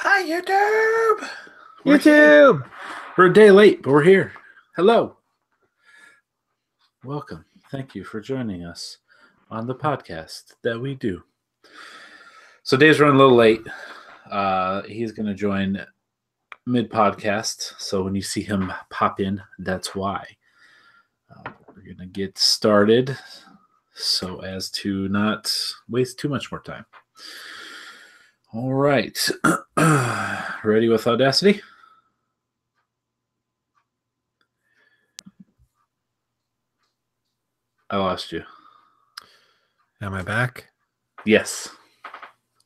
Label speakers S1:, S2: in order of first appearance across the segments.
S1: Hi, YouTube!
S2: YouTube!
S1: We're a day late, but we're here. Hello. Welcome. Thank you for joining us on the podcast that we do. So Dave's running a little late. He's going to join mid-podcast. So when you see him pop in, that's why. We're going to get started so as to not waste too much more time. All right. Ready with Audacity? I lost you.
S2: Am I back?
S1: Yes.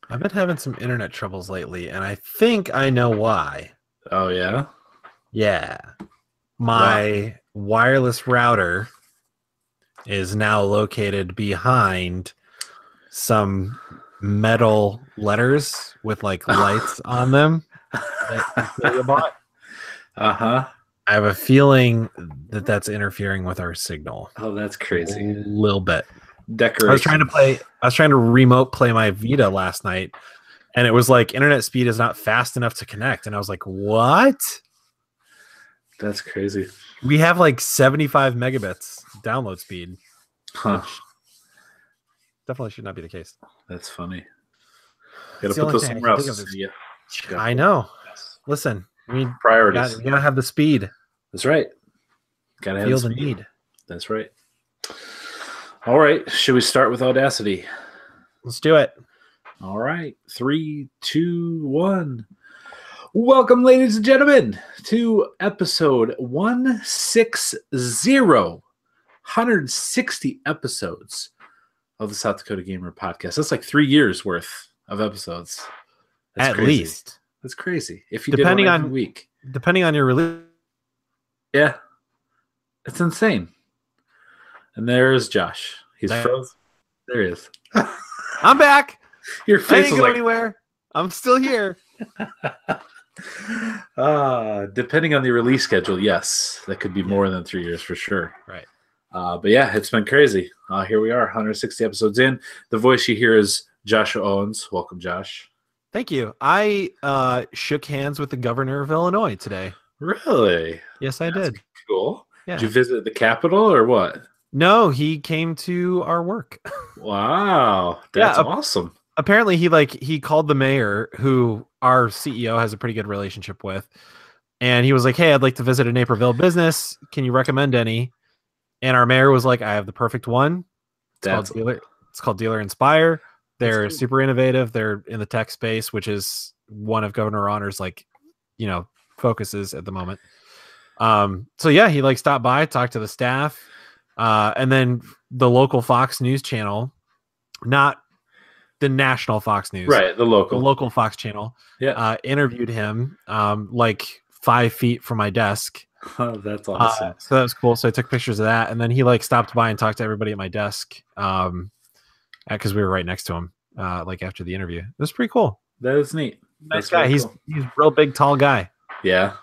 S2: I've been having some internet troubles lately, and I think I know why.
S1: Oh, yeah?
S2: Yeah. My wireless router is now located behind some metal letters with like lights on them that you bought.
S1: Uh-huh.
S2: I have a feeling that that's interfering with our signal.
S1: Oh, that's crazy.
S2: A little bit.
S1: Decoration.
S2: I was trying to remote play my Vita last night, and it was like internet speed is not fast enough to connect. And I was like, what?
S1: That's crazy.
S2: We have like 75 megabits download speed.
S1: Huh.
S2: Definitely should not be the case.
S1: That's funny. Gotta put those somewhere else. Yeah.
S2: I know. Listen,
S1: Priorities.
S2: You gotta have the speed.
S1: That's right. Gotta have
S2: Feel
S1: the
S2: the
S1: speed.
S2: need.
S1: That's right. All right. Should we start with Audacity?
S2: Let's do it.
S1: All right. 3, 2, 1. Welcome, ladies and gentlemen, to episode 160. 160 episodes of the South Dakota Gamer Podcast. That's like 3 years worth of episodes. That's
S2: At
S1: crazy.
S2: least.
S1: That's crazy. If you
S2: Depending
S1: did one every
S2: on
S1: week.
S2: Depending on your release.
S1: Yeah. It's insane. And there's Josh. He's frozen. There he is.
S2: I'm back.
S1: Your
S2: I
S1: face
S2: didn't
S1: was
S2: go
S1: like
S2: anywhere. I'm still here.
S1: Depending on the release schedule, yes. That could be more than 3 years for sure.
S2: Right.
S1: But yeah, it's been crazy. Here we are, 160 episodes in. The voice you hear is Joshua Owens. Welcome, Josh.
S2: Thank you. I shook hands with the governor of Illinois today.
S1: Really?
S2: Yes, I did.
S1: Cool.
S2: Yeah.
S1: Did you visit the Capitol or what?
S2: No, he came to our work.
S1: Wow. That's
S2: Yeah,
S1: awesome.
S2: Apparently he called the mayor, who our CEO has a pretty good relationship with, and he was like, "Hey, I'd like to visit a Naperville business. Can you recommend any?" And our mayor was like, "I have the perfect one. It's called Dealer Inspire. They're super innovative. They're in the tech space, which is one of Governor Honor's focuses at the moment." So yeah, he stopped by, talked to the staff, and then the local Fox News channel, not the national Fox News,
S1: right? The local
S2: Fox channel, interviewed him 5 feet from my desk.
S1: Oh, that's awesome.
S2: So that was cool. So I took pictures of that, and then he stopped by and talked to everybody at my desk, because we were right next to him, after the interview. It was pretty cool.
S1: That is neat.
S2: Nice guy. He's a real big, tall guy.
S1: Yeah.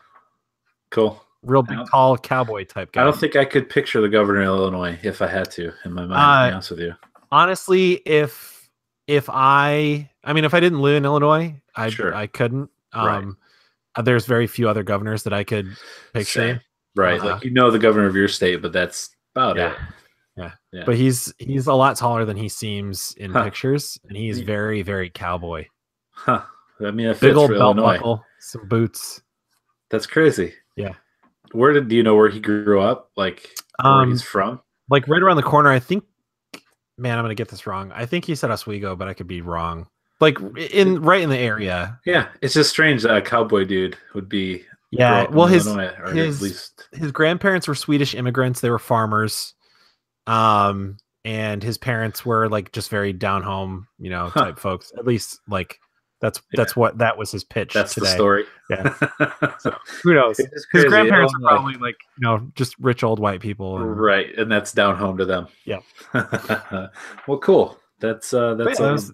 S1: Cool.
S2: Real big, tall cowboy type guy.
S1: I don't think I could picture the governor of Illinois if I had to in my mind, to be honest with you.
S2: Honestly, if I didn't live in Illinois, I couldn't.
S1: Right.
S2: There's very few other governors that I could picture.
S1: Same. Right. The governor of your state, but that's about it.
S2: Yeah. But he's a lot taller than he seems in pictures, and he's very, very cowboy.
S1: Huh. I mean, a
S2: big old belt
S1: Illinois.
S2: buckle, some boots.
S1: That's crazy.
S2: Yeah.
S1: Do you know where he grew up? Where he's from?
S2: Right around the corner, I think. Man, I'm gonna get this wrong. I think he said Oswego, but I could be wrong. Right in the area.
S1: Yeah, it's just strange that a cowboy dude would be.
S2: Yeah, well,
S1: Illinois, or at least
S2: his grandparents were Swedish immigrants. They were farmers, and his parents were just very down home, type folks. At least that was his pitch.
S1: That's
S2: today.
S1: The story.
S2: Yeah. So who knows? His grandparents are probably just rich old white people.
S1: Right, and that's down home to them.
S2: Yeah.
S1: Well, cool. That's a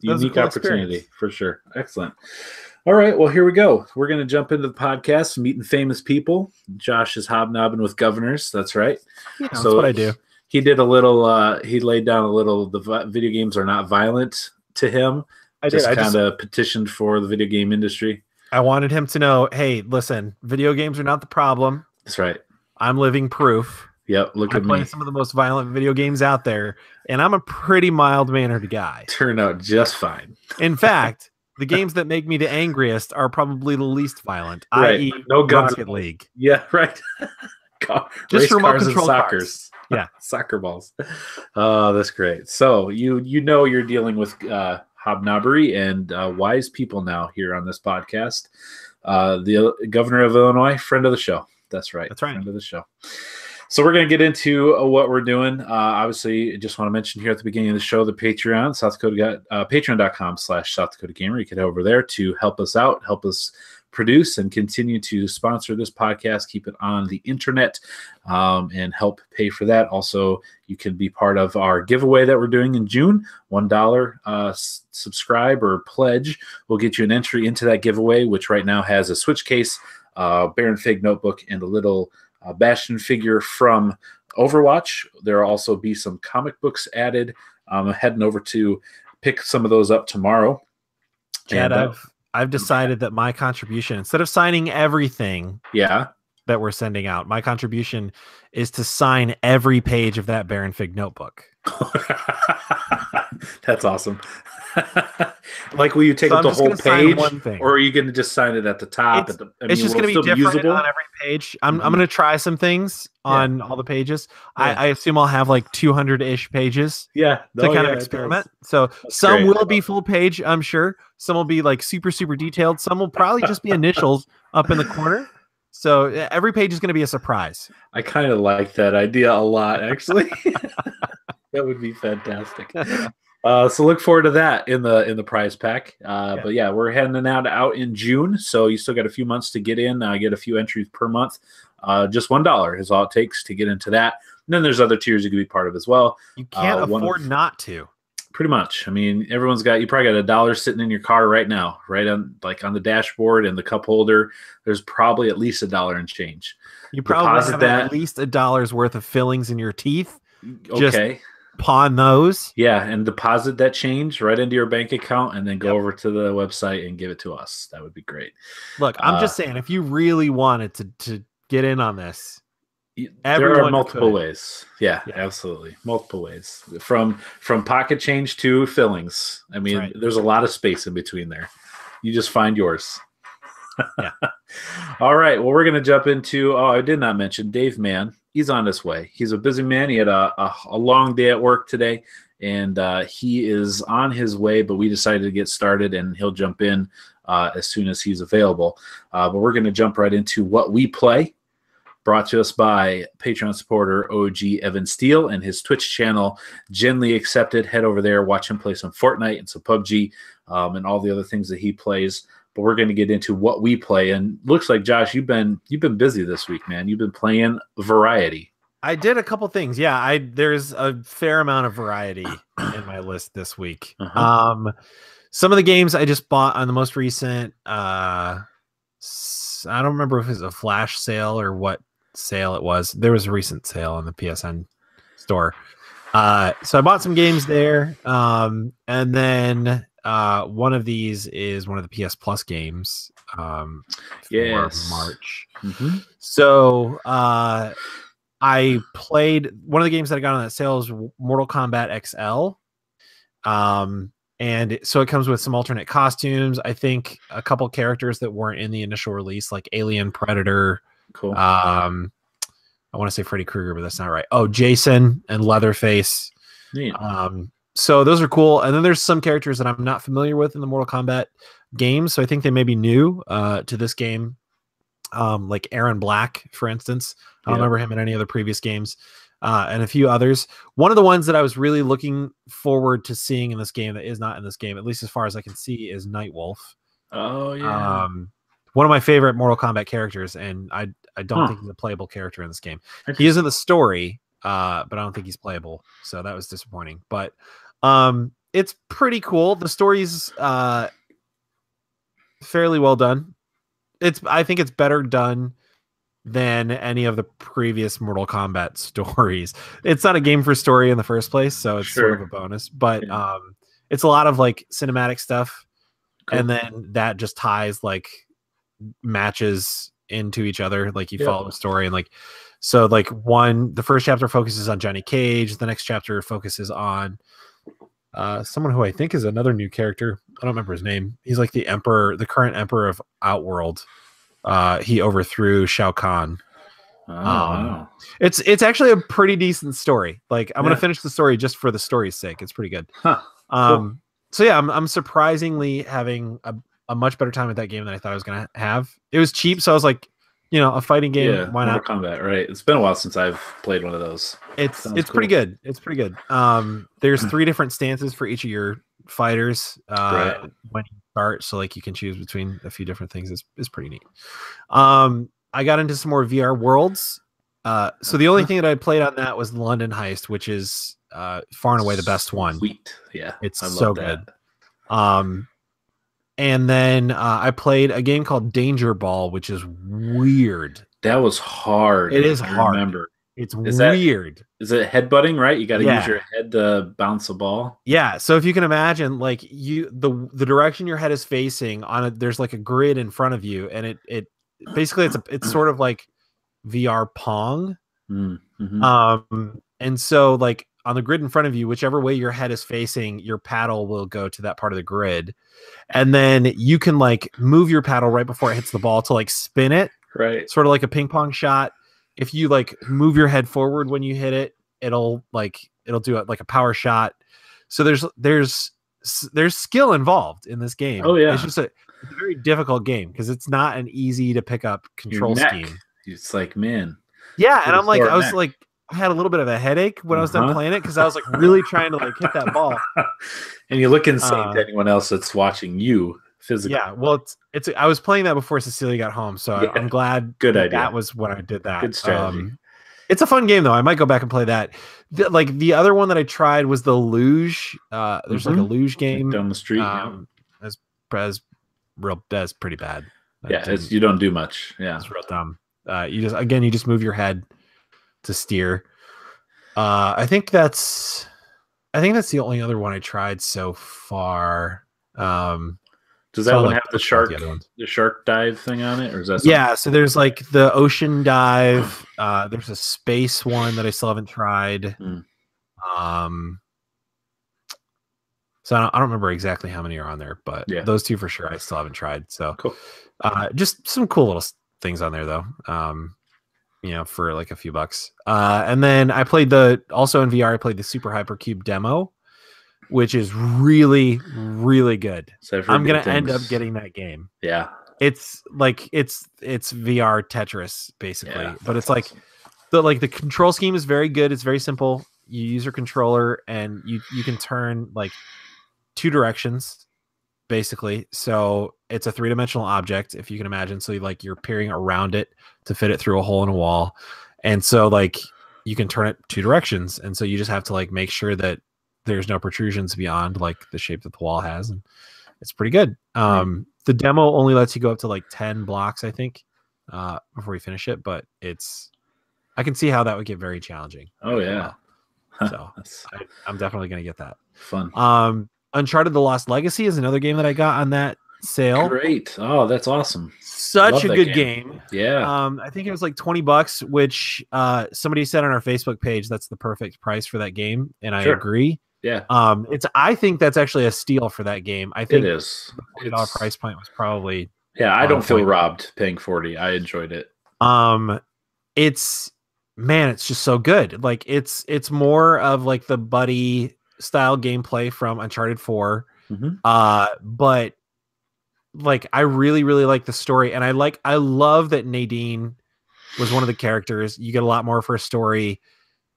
S1: unique opportunity for sure. Excellent. All right, well, here we go. We're going to jump into the podcast, meeting famous people. Josh is hobnobbing with governors. That's right.
S2: Yeah, that's what I do.
S1: He did a little. He laid down a little. The video games are not violent to him. I just kind of petitioned for the video game industry.
S2: I wanted him to know, hey, listen, video games are not the problem.
S1: That's right.
S2: I'm living proof.
S1: Yep. Look
S2: I
S1: at
S2: play
S1: me.
S2: some of the most violent video games out there, and I'm a pretty mild-mannered guy.
S1: Turned out just fine.
S2: In fact, the games that make me the angriest are probably the least violent,
S1: Right.
S2: i.e.
S1: No guns.
S2: Rocket League.
S1: Yeah, right.
S2: Just remote
S1: cars
S2: control
S1: and
S2: cars.
S1: soccers.
S2: Yeah.
S1: Soccer balls. Oh, that's great. So you know you're dealing with hobnobbery and wise people now here on this podcast. The governor of Illinois, friend of the show. That's right.
S2: That's right.
S1: Friend of the show. So we're going to get into what we're doing. Obviously, I just want to mention here at the beginning of the show, the Patreon, patreon.com/South Dakota Gamer. You can head over there to help us out, help us produce and continue to sponsor this podcast, keep it on the internet, and help pay for that. Also, you can be part of our giveaway that we're doing in June. $1 subscribe or pledge will get you an entry into that giveaway, which right now has a Switch case, Baron Fig notebook, and a little Bastion figure from Overwatch. There will also be some comic books added. I'm heading over to pick some of those up tomorrow.
S2: Chad, I've decided that my contribution, instead of signing everything that we're sending out, my contribution is to sign every page of that Baron Fig notebook.
S1: That's awesome. Like, will you take up the whole page, or are you going to just sign it at the top?
S2: It's just going to be different on every page. I'm going to try some things on all the pages. Yeah. I assume I'll have like 200-ish pages. To kind of experiment. So that's some will be full page, I'm sure. Some will be like super, super detailed. Some will probably just be initials up in the corner. So every page is going to be a surprise.
S1: I kind of like that idea a lot, actually. That would be fantastic. So look forward to that in the prize pack. But yeah, we're heading out in June, so you still got a few months to get in. Get a few entries per month. Just $1 is all it takes to get into that. And then there's other tiers you can be part of as well.
S2: You can't afford not to.
S1: Pretty much. I mean, you probably got $1 sitting in your car right now, right on the dashboard and the cup holder. There's probably at least $1 and change.
S2: You probably have at least $1 worth of fillings in your teeth.
S1: Okay.
S2: Pawn those.
S1: Yeah, and deposit that change right into your bank account and then go over to the website and give it to us. That would be great.
S2: Look, I'm just saying, if you really wanted to get in on this,
S1: there are multiple ways. Yeah, absolutely. Multiple ways. From pocket change to fillings. I mean, there's a lot of space in between there. You just find yours.
S2: Yeah.
S1: All right. Well, we're going to jump into, I did not mention Dave Mann. He's on his way. He's a busy man. He had a long day at work today, and he is on his way, but we decided to get started, and he'll jump in as soon as he's available. But we're going to jump right into what we play, brought to us by Patreon supporter OG Evan Steele and his Twitch channel, Genly Accepted. Head over there, watch him play some Fortnite and some PUBG and all the other things that he plays. But we're going to get into what we play. And looks like, Josh, you've been busy this week, man. You've been playing variety.
S2: I did a couple things. Yeah, there's a fair amount of variety in my list this week. Some of the games I just bought on the most recent, I don't remember if it was a flash sale or what sale it was. There was a recent sale on the PSN store. So I bought some games there. And then one of these is one of the PS Plus games for March. So I played one of the games that I got on that sale is Mortal Kombat XL. And so it comes with some alternate costumes. I think a couple characters that weren't in the initial release, like Alien, Predator.
S1: Cool.
S2: I want to say Freddy Krueger, but that's not right. Oh, Jason and Leatherface.
S1: Neat.
S2: So those are cool. And then there's some characters that I'm not familiar with in the Mortal Kombat games. So I think they may be new to this game. Like Aaron Black, for instance. I don't remember him in any other previous games. And a few others. One of the ones that I was really looking forward to seeing in this game that is not in this game, at least as far as I can see, is Nightwolf.
S1: Oh, yeah.
S2: One of my favorite Mortal Kombat characters, and I don't think he's a playable character in this game. He is in the story, but I don't think he's playable. So that was disappointing. But it's pretty cool. The story's fairly well done. I think it's better done than any of the previous Mortal Kombat stories. It's not a game for story in the first place, so it's sort of a bonus. But it's a lot of like cinematic stuff, and then that just ties like matches into each other. Like you follow the story, and like so like the first chapter focuses on Johnny Cage, the next chapter focuses on someone who I think is another new character. I don't remember his name. He's like the current emperor of Outworld. He overthrew Shao Kahn.
S1: Wow.
S2: It's actually a pretty decent story. Like I'm gonna finish the story just for the story's sake. It's pretty good.
S1: Cool.
S2: So yeah, I'm surprisingly having a much better time with that game than I thought I was gonna have. It was cheap, so I was like, a fighting game.
S1: Yeah,
S2: why not?
S1: Mortal Kombat, right? It's been a while since I've played one of those.
S2: It's pretty good. It's pretty good. There's 3 different stances for each of your fighters when you start, so like you can choose between a few different things. It's pretty neat. I got into some more VR Worlds. So the only thing that I played on that was London Heist, which is far and away the best one.
S1: Sweet. Yeah.
S2: It's so good. And then I played a game called Danger Ball, which is weird.
S1: That was hard.
S2: It is hard.
S1: Remember.
S2: It's weird.
S1: Is it headbutting, right? You got to use your head to bounce a ball.
S2: Yeah. So if you can imagine, like the direction your head is facing there's like a grid in front of you, and it basically it's sort of like VR Pong.
S1: Mm-hmm.
S2: And so like on the grid in front of you, whichever way your head is facing, your paddle will go to that part of the grid. And then you can like move your paddle right before it hits the ball to like spin it.
S1: Right.
S2: Sort of like a ping pong shot. If you like move your head forward when you hit it, it'll do it like a power shot. So there's skill involved in this game.
S1: Oh yeah.
S2: It's just a very difficult game because it's not an easy to pick up control scheme.
S1: It's like, man.
S2: Yeah, and I'm like, I had a little bit of a headache when I was done playing it because I was like really trying to like hit that ball.
S1: And you look insane to anyone else that's watching you physically.
S2: Yeah, well, it's I was playing that before Cecilia got home, so I'm glad that was when I did that.
S1: Good strategy.
S2: It's a fun game though. I might go back and play that. The other one that I tried was the luge. There's like a luge game
S1: down the street.
S2: That's pretty bad.
S1: You don't do much. Yeah,
S2: it's real dumb. You just move your head to steer. I think that's the only other one I tried so far.
S1: Does that one have the shark dive thing on it, or is that
S2: something? So there's like the ocean dive. There's a space one that I still haven't tried. So I don't remember exactly how many are on there, but those 2 for sure I still haven't tried. So
S1: cool.
S2: Just some cool little things on there though. For like a few bucks. And then I played also in VR, I played the Super Hypercube demo, which is really, really good. So I'm going to end up getting that game.
S1: Yeah.
S2: It's like, it's VR Tetris basically, but it's awesome. The control scheme is very good. It's very simple. You use your controller and you can turn like 2 directions basically. So it's a 3-dimensional object, if you can imagine. So you're peering around it to fit it through a hole in a wall. And so like you can turn it 2 directions. And so you just have to like make sure that there's no protrusions beyond like the shape that the wall has. And it's pretty good. The demo only lets you go up to like 10 blocks, I think, before you finish it. But I can see how that would get very challenging.
S1: Oh yeah.
S2: So I'm definitely going to get that.
S1: Fun.
S2: Uncharted The Lost Legacy is another game that I got on that sale.
S1: Great. Oh, that's awesome.
S2: Such a good game.
S1: Yeah.
S2: I think it was like $20, which somebody said on our Facebook page that's the perfect price for that game, and I agree.
S1: Yeah.
S2: I think that's actually a steal for that game. I think
S1: it is.
S2: The $40 price point was probably
S1: I don't feel robbed paying $40. I enjoyed it.
S2: It's just so good. Like it's more of like the buddy style gameplay from Uncharted 4. But like I really, really like the story, and I love that Nadine was one of the characters. You get a lot more of her story.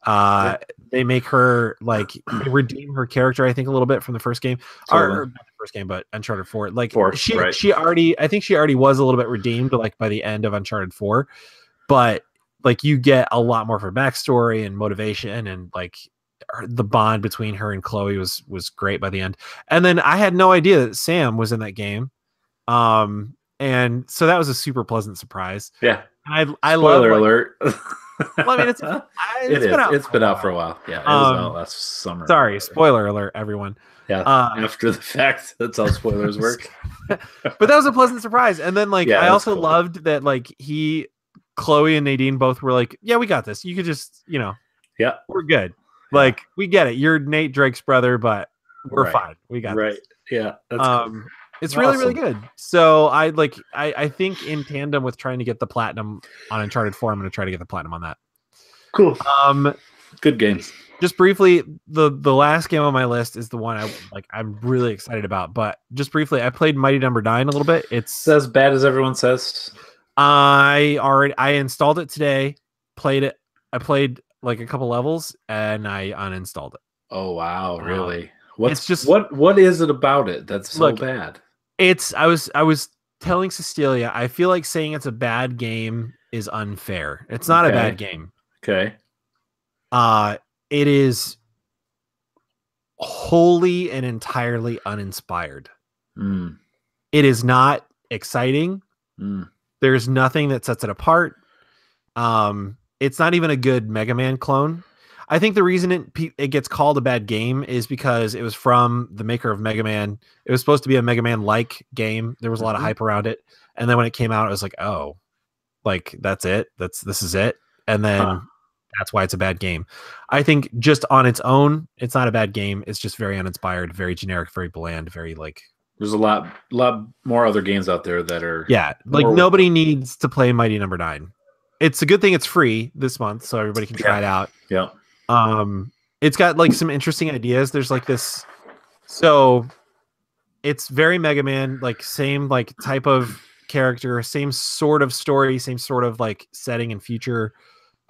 S2: They make her they redeem her character, I think, a little bit from the first game. Or not the first game, but Uncharted 4. Like she already was a little bit redeemed like by the end of Uncharted 4. But like you get a lot more of her backstory and motivation, and like the bond between her and Chloe was great by the end. And then I had no idea that Sam was in that game. And so that was a super pleasant surprise.
S1: Yeah.
S2: I
S1: Spoiler alert.
S2: Well, I mean, it's
S1: been out for a while. Yeah, it was out last summer.
S2: Sorry, spoiler alert, everyone.
S1: Yeah. After the fact, that's how spoilers work.
S2: But that was a pleasant surprise. And then like I also loved that like Chloe and Nadine both were like, yeah, we got this. You could just,
S1: yeah,
S2: we're good. Like we get it. You're Nate Drake's brother, but we're fine. We got this.
S1: Yeah. That's cool.
S2: It's really, really good. So I think in tandem with trying to get the platinum on Uncharted 4, I'm going to try to get the platinum on that.
S1: Cool. Good games.
S2: Just briefly, the last game on my list is the one I'm really excited about. But just briefly, I played Mighty Number 9 a little bit. It's
S1: as bad as everyone says.
S2: I installed it today, played it. I played like a couple levels and I uninstalled it.
S1: Oh wow, really?
S2: What
S1: is it about it that's so bad?
S2: I was telling Cecilia, I feel like saying it's a bad game is unfair. It's not a bad game.
S1: Okay.
S2: It is wholly and entirely uninspired. It is not exciting. There's nothing that sets it apart. It's not even a good Mega Man clone. I think the reason it gets called a bad game is because it was from the maker of Mega Man. It was supposed to be a Mega Man-like game. There was a lot of hype around it. And then when it came out, it was like, oh, like that's it. This is it. And then that's why it's a bad game. I think just on its own, it's not a bad game. It's just very uninspired, very generic, very bland, very like...
S1: There's a lot more other games out there that are...
S2: Yeah, like nobody needs to play Mighty Number 9. It's a good thing it's free this month, so everybody can try it out.
S1: Yeah.
S2: It's got like some interesting ideas. There's like this, so it's very Mega Man, like same like type of character, same sort of story, same sort of like setting and future.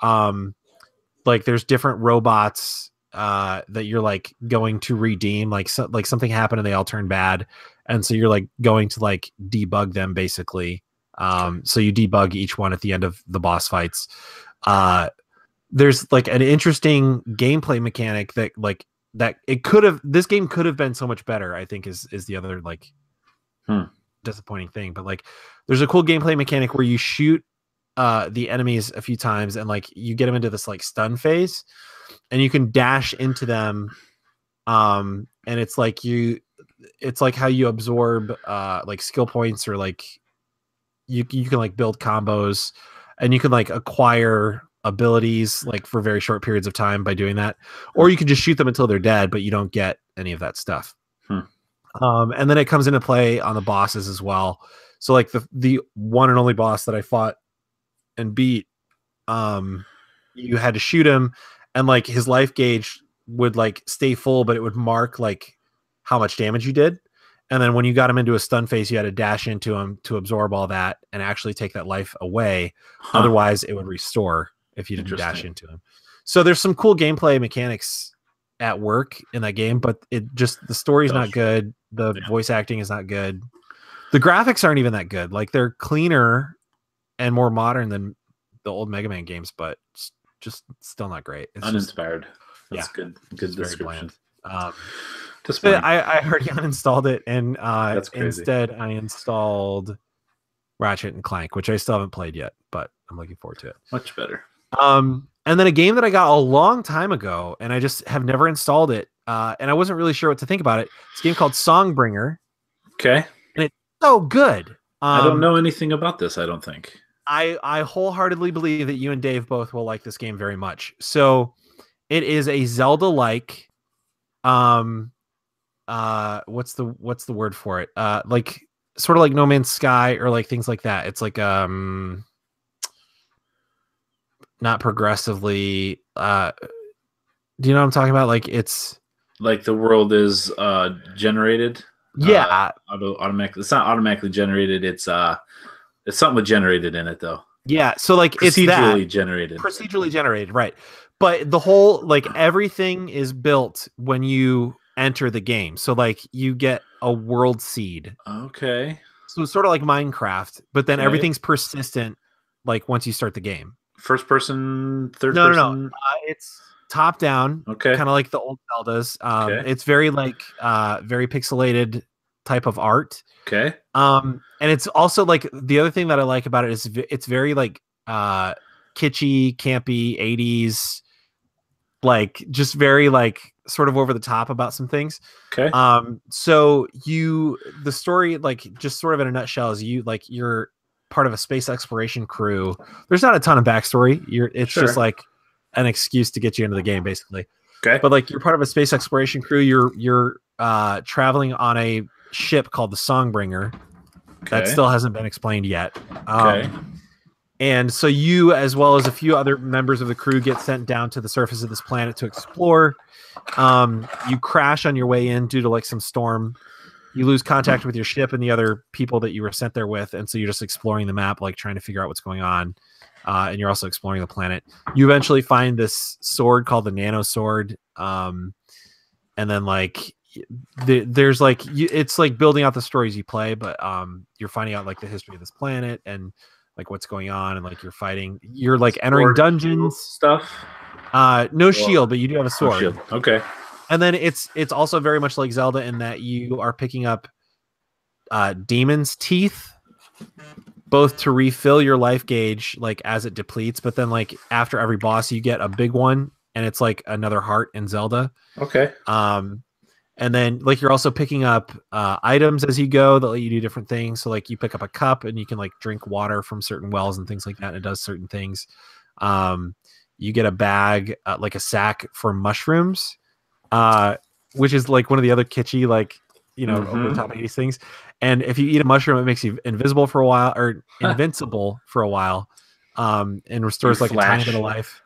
S2: Like there's different robots that you're like going to redeem, like something happened and they all turn bad, and so you're like going to like debug them basically. So you debug each one at the end of the boss fights. There's like an interesting gameplay mechanic that this game could have been so much better, I think is the other like disappointing thing. But like there's a cool gameplay mechanic where you shoot the enemies a few times and like you get them into this like stun phase and you can dash into them. And it's like how you absorb like skill points, or like you can like build combos and you can like acquire abilities like for very short periods of time by doing that, or you can just shoot them until they're dead, but you don't get any of that stuff. And then it comes into play on the bosses as well. So like the one and only boss that I fought and beat, you had to shoot him and like his life gauge would like stay full, but it would mark like how much damage you did. And then when you got him into a stun phase, you had to dash into him to absorb all that and actually take that life away. Otherwise it would restore if you didn't dash into him. So there's some cool gameplay mechanics at work in that game, but the story's not good. The voice acting is not good. The graphics aren't even that good. Like they're cleaner and more modern than the old Mega Man games, but just still not great. It's
S1: uninspired. That's good. Good description.
S2: So I already uninstalled it, and instead I installed Ratchet and Clank, which I still haven't played yet, but I'm looking forward to it.
S1: Much better.
S2: And then a game that I got a long time ago, and I just have never installed it, and I wasn't really sure what to think about it. It's a game called Songbringer.
S1: Okay.
S2: And it's so good.
S1: I don't know anything about this, I don't think.
S2: I wholeheartely believe that you and Dave both will like this game very much. So it is a Zelda-like, what's the word for it? Like sort of like No Man's Sky or like things like that. It's like not progressively. Do you know what I'm talking about? Like it's
S1: like the world is generated.
S2: Yeah,
S1: automatically. It's not automatically generated. It's something with generated in it though.
S2: Yeah, so like
S1: procedurally
S2: generated, right? But the whole like everything is built when you enter the game. So like you get a world seed.
S1: Okay.
S2: So it's sort of like Minecraft, but then everything's persistent. Like once you start the game.
S1: First person, third person.
S2: No. It's top down.
S1: Okay.
S2: Kind of like the old Zeldas. It's very like very pixelated type of art.
S1: Okay.
S2: And it's also like the other thing that I like about it is it's very like kitschy, campy, 80s. like just very like sort of over the top about some things.
S1: Okay.
S2: So the story, like just sort of in a nutshell, is you're part of a space exploration crew. There's not a ton of backstory. It's
S1: Sure.
S2: just like an excuse to get you into the game, basically.
S1: Okay.
S2: But like you're part of a space exploration crew. You're traveling on a ship called the Songbringer.
S1: Okay.
S2: That still hasn't been explained yet.
S1: Okay.
S2: And so you, as well as a few other members of the crew, get sent down to the surface of this planet to explore. You crash on your way in due to like some storm. You lose contact with your ship and the other people that you were sent there with, and so you're just exploring the map, like trying to figure out what's going on. And you're also exploring the planet. You eventually find this sword called the Nano Sword, and then like there's like it's like building out the stories you play, but you're finding out like the history of this planet and like what's going on, and like you're like entering dungeons
S1: stuff.
S2: No shield, but you do have a sword.
S1: No shield. Okay.
S2: And then it's also very much like Zelda in that you are picking up demon's teeth, both to refill your life gauge like as it depletes, but then like after every boss you get a big one, and it's like another heart in Zelda.
S1: Okay.
S2: And then like you're also picking up items as you go that let you do different things. So like you pick up a cup and you can like drink water from certain wells and things like that, and it does certain things. You get a bag, like a sack for mushrooms, which is like one of the other kitschy, like, over the top 80s things. And if you eat a mushroom, it makes you invisible for a while, or invincible for a while, and restores like a tiny bit of life.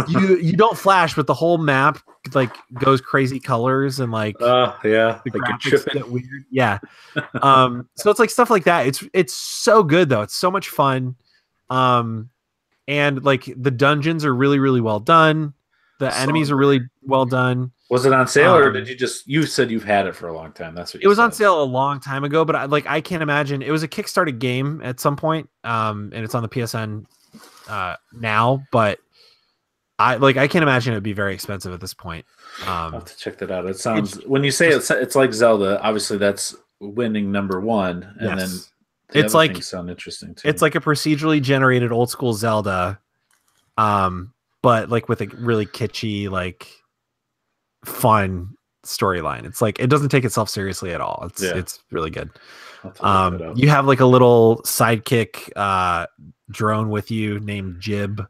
S2: You don't flash, but the whole map like goes crazy colors and like
S1: yeah,
S2: the
S1: like
S2: graphics get weird. Yeah. So it's like stuff like that. It's so good though. It's so much fun. And like the dungeons are really, really well done. The enemies are really well done.
S1: Was it on sale, or did you said you've had it for a long time? That's what
S2: it was on sale a long time ago, but I can't imagine. It was a Kickstarter game at some point, and it's on the PSN now, but I can't imagine it would be very expensive at this point.
S1: I'll have to check that out. It sounds, when you say it's like Zelda, obviously that's winning number one, and then
S2: it's like
S1: sound interesting too.
S2: It's like a procedurally generated old school Zelda, but like with a really kitschy, like fun storyline. It's like it doesn't take itself seriously at all. It's really good. You have like a little sidekick drone with you named Jib.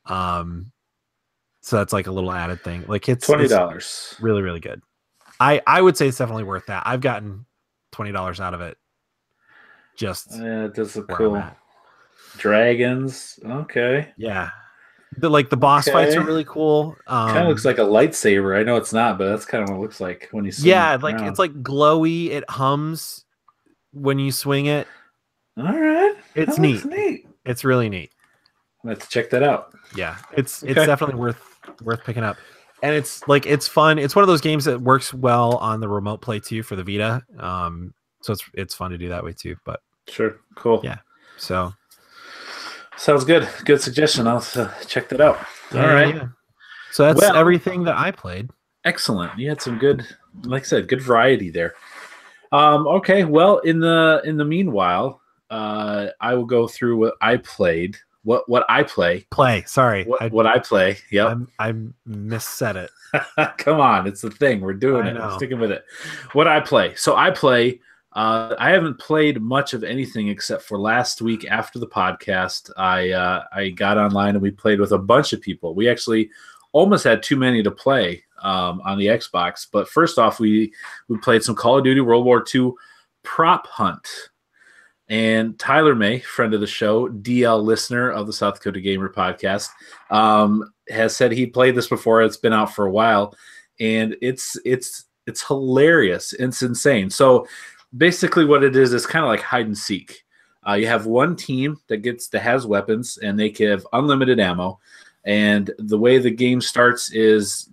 S2: So that's like a little added thing. Like it's
S1: $20.
S2: Really, really good. I would say it's definitely worth that. I've gotten $20 out of it. Just
S1: it does look cool. Dragons. Okay.
S2: Yeah. The boss fights are really cool.
S1: Kind of looks like a lightsaber. I know it's not, but that's kind of what it looks like when you swing.
S2: Yeah, like it's like glowy. It hums when you swing it.
S1: All right.
S2: It's neat. It's really neat.
S1: I'm gonna have to check that out.
S2: Yeah, it's definitely worth picking up. And it's fun. It's one of those games that works well on the remote play too for the Vita. So it's fun to do that way too. But
S1: sure, cool.
S2: Yeah. So
S1: sounds good. Good suggestion. I'll check that out. All right. Yeah.
S2: So that's everything that I played.
S1: Excellent. You had some good, like I said, good variety there. Okay. Well, in the meanwhile, I will go through what I played. What I play.
S2: Sorry.
S1: What I play. Yep.
S2: I missaid it.
S1: Come on. It's the thing. We're doing it. I'm sticking with it. What I play. So I play. I haven't played much of anything except for last week after the podcast. I got online and we played with a bunch of people. We actually almost had too many to play on the Xbox. But first off, we played some Call of Duty World War II Prop Hunt. And Tyler May, friend of the show, DL listener of the South Dakota Gamer Podcast, has said he played this before. It's been out for a while, and it's hilarious. It's insane. So basically, what it is kind of like hide and seek. You have one team that has weapons, and they can have unlimited ammo. And the way the game starts is,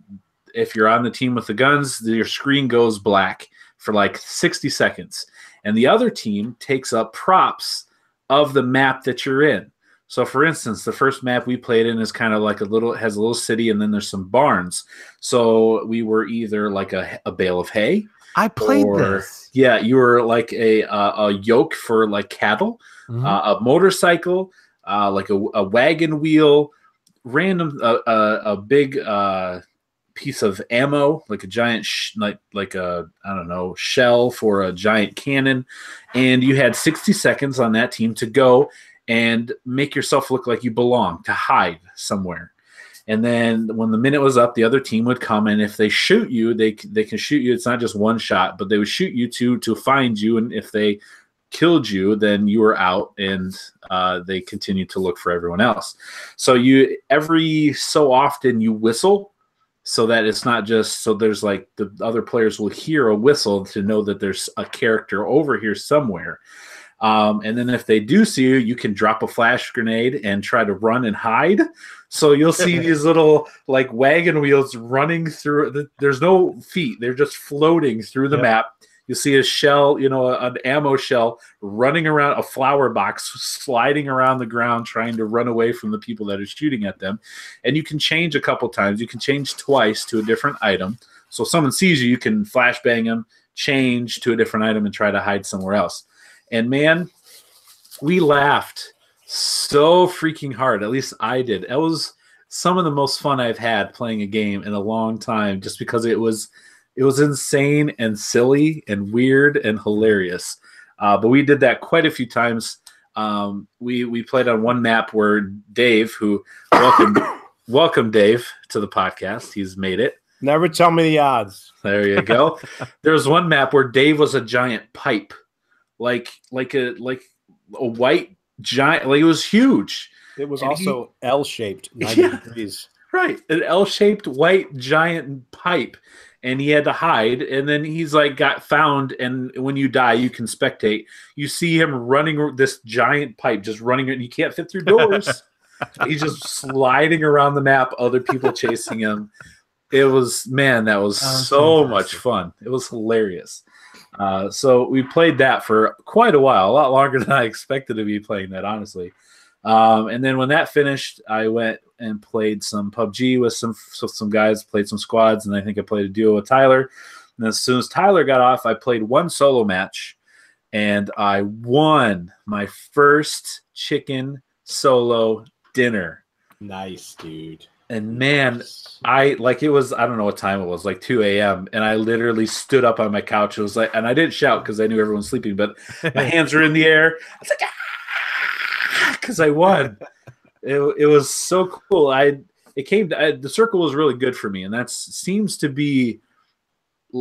S1: if you're on the team with the guns, your screen goes black for like 60 seconds. And the other team takes up props of the map that you're in. So, for instance, the first map we played in is kind of like has a little city, and then there's some barns. So we were either like a bale of hay.
S2: I played this.
S1: Yeah, you were like a yoke for like cattle, a motorcycle, like a wagon wheel, random a big piece of ammo, like a giant like a, I don't know, shell for a giant cannon, and you had 60 seconds on that team to go and make yourself look like you belong, to hide somewhere. And then when the minute was up, the other team would come, and if they shoot you, they can shoot you. It's not just one shot, but they would shoot you to find you, and if they killed you, then you were out, and they continued to look for everyone else. So you every so often you whistle, so that it's not just so there's like the other players will hear a whistle to know that there's a character over here somewhere. And then if they do see you, you can drop a flash grenade and try to run and hide. So you'll see these little like wagon wheels running through. There's no feet. They're just floating through the map. You see a shell, an ammo shell running around, a flower box sliding around the ground, trying to run away from the people that are shooting at them. And you can change a couple times. You can change twice to a different item. So if someone sees you, you can flashbang them, change to a different item, and try to hide somewhere else. And man, we laughed so freaking hard. At least I did. It was some of the most fun I've had playing a game in a long time, just because it was insane and silly and weird and hilarious. But we did that quite a few times. We played on one map where Dave, who welcome Dave to the podcast. He's made it.
S3: Never tell me the odds.
S1: There you go. There was one map where Dave was a giant pipe, like a white giant. Like, it was huge.
S3: It was also L-shaped, 90 degrees.
S1: Right, an L-shaped white giant pipe. And he had to hide, and then he's like got found, and when you die, you can spectate. You see him running this giant pipe, just running, and you can't fit through doors. He's just sliding around the map, other people chasing him. It was, man, that was so much fun. It was hilarious. So we played that for quite a while, a lot longer than I expected to be playing that, honestly. And then when that finished, I went and played some PUBG with some guys, played some squads, and I think I played a duo with Tyler. And as soon as Tyler got off, I played one solo match, and I won my first chicken solo dinner.
S3: Nice, dude.
S1: And man, I don't know what time it was, like 2 a.m. And I literally stood up on my couch. It was like, and I didn't shout because I knew everyone was sleeping, but my hands were in the air. I was like, because I won. It was so cool. The circle was really good for me, and that seems to be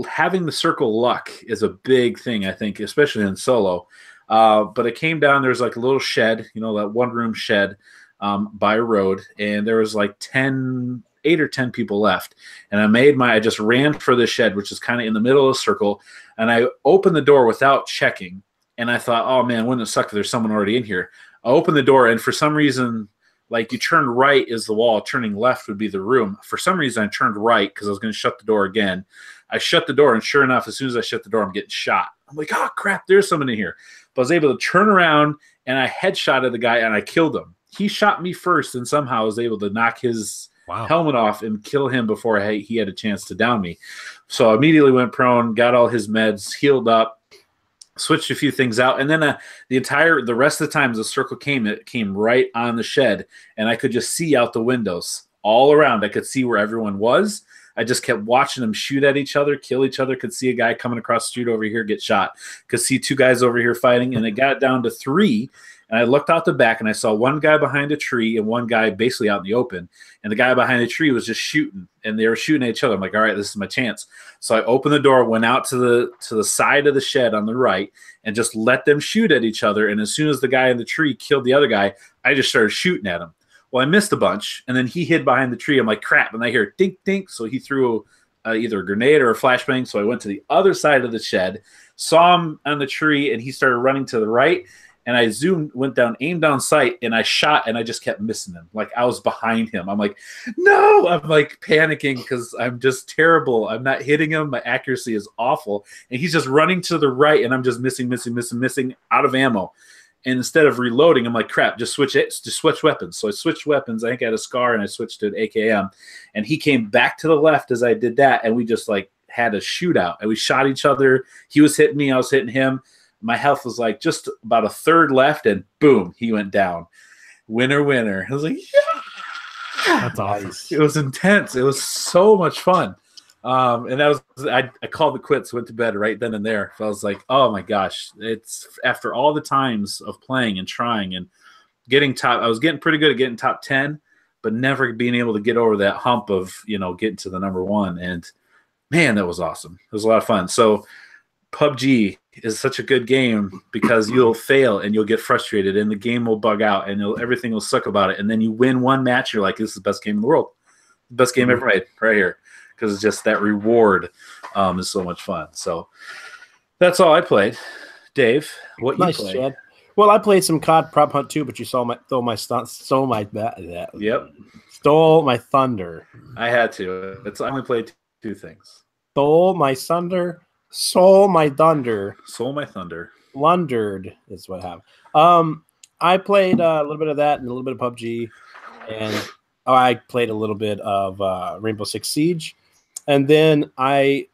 S1: having the circle luck is a big thing, I think, especially in solo. But it came down. There's like a little shed, that one room shed by a road, and there was like 8 or 10 people left. And I just ran for the shed, which is kind of in the middle of the circle, and I opened the door without checking. And I thought, oh man, wouldn't it suck if there's someone already in here? I opened the door, and for some reason, like, you turn right is the wall, turning left would be the room. For some reason, I turned right because I was going to shut the door again. I shut the door, and sure enough, as soon as I shut the door, I'm getting shot. I'm like, oh crap, there's someone in here. But I was able to turn around, and I headshotted the guy, and I killed him. He shot me first, and somehow I was able to knock his helmet off and kill him before he had a chance to down me. So I immediately went prone, got all his meds, healed up, switched a few things out, and then the rest of the time the circle it came right on the shed, and I could just see out the windows all around. I could see where everyone was. I just kept watching them shoot at each other, kill each other. Could see a guy coming across the street over here get shot. Could see 2 guys over here fighting, and it got down to 3. And I looked out the back, and I saw one guy behind a tree and one guy basically out in the open. And the guy behind the tree was just shooting, and they were shooting at each other. I'm like, all right, this is my chance. So I opened the door, went out to the side of the shed on the right, and just let them shoot at each other. And as soon as the guy in the tree killed the other guy, I just started shooting at him. Well, I missed a bunch, and then he hid behind the tree. I'm like, crap. And I hear dink, dink. So he threw either a grenade or a flashbang. So I went to the other side of the shed, saw him on the tree, and he started running to the right. And I went down, aimed down sight, and I shot, and I just kept missing him. Like, I was behind him. I'm like, no! I'm like panicking because I'm just terrible. I'm not hitting him. My accuracy is awful. And he's just running to the right, and I'm just missing, out of ammo. And instead of reloading, I'm like, crap, just switch weapons. So I switched weapons. I think I had a SCAR, and I switched to an AKM. And he came back to the left as I did that, and we just, like, had a shootout. And we shot each other. He was hitting me. I was hitting him. My health was like just about a third left, and boom, he went down. Winner, winner. I was like,
S2: That's awesome.
S1: It was intense. It was so much fun. And that was I called the quits, went to bed right then and there. So I was like, oh my gosh, it's after all the times of playing and trying and getting top. I was getting pretty good at getting top 10, but never being able to get over that hump of getting to the number 1. And man, that was awesome. It was a lot of fun. So PUBG is such a good game because you'll fail and you'll get frustrated and the game will bug out and everything will suck about it. And then you win one match, you're like, this is the best game in the world. Best game ever made right here. Because it's just that reward is so much fun. So that's all I played. Dave, what you played? Chad.
S3: Well, I played some COD Prop Hunt too, but you stole my thunder.
S1: I had to. I only played 2 things.
S3: Stole my thunder. Soul my thunder.
S1: Soul my thunder.
S3: Plundered is what happened. I played a little bit of that and a little bit of PUBG, and I played a little bit of Rainbow Six Siege. And then I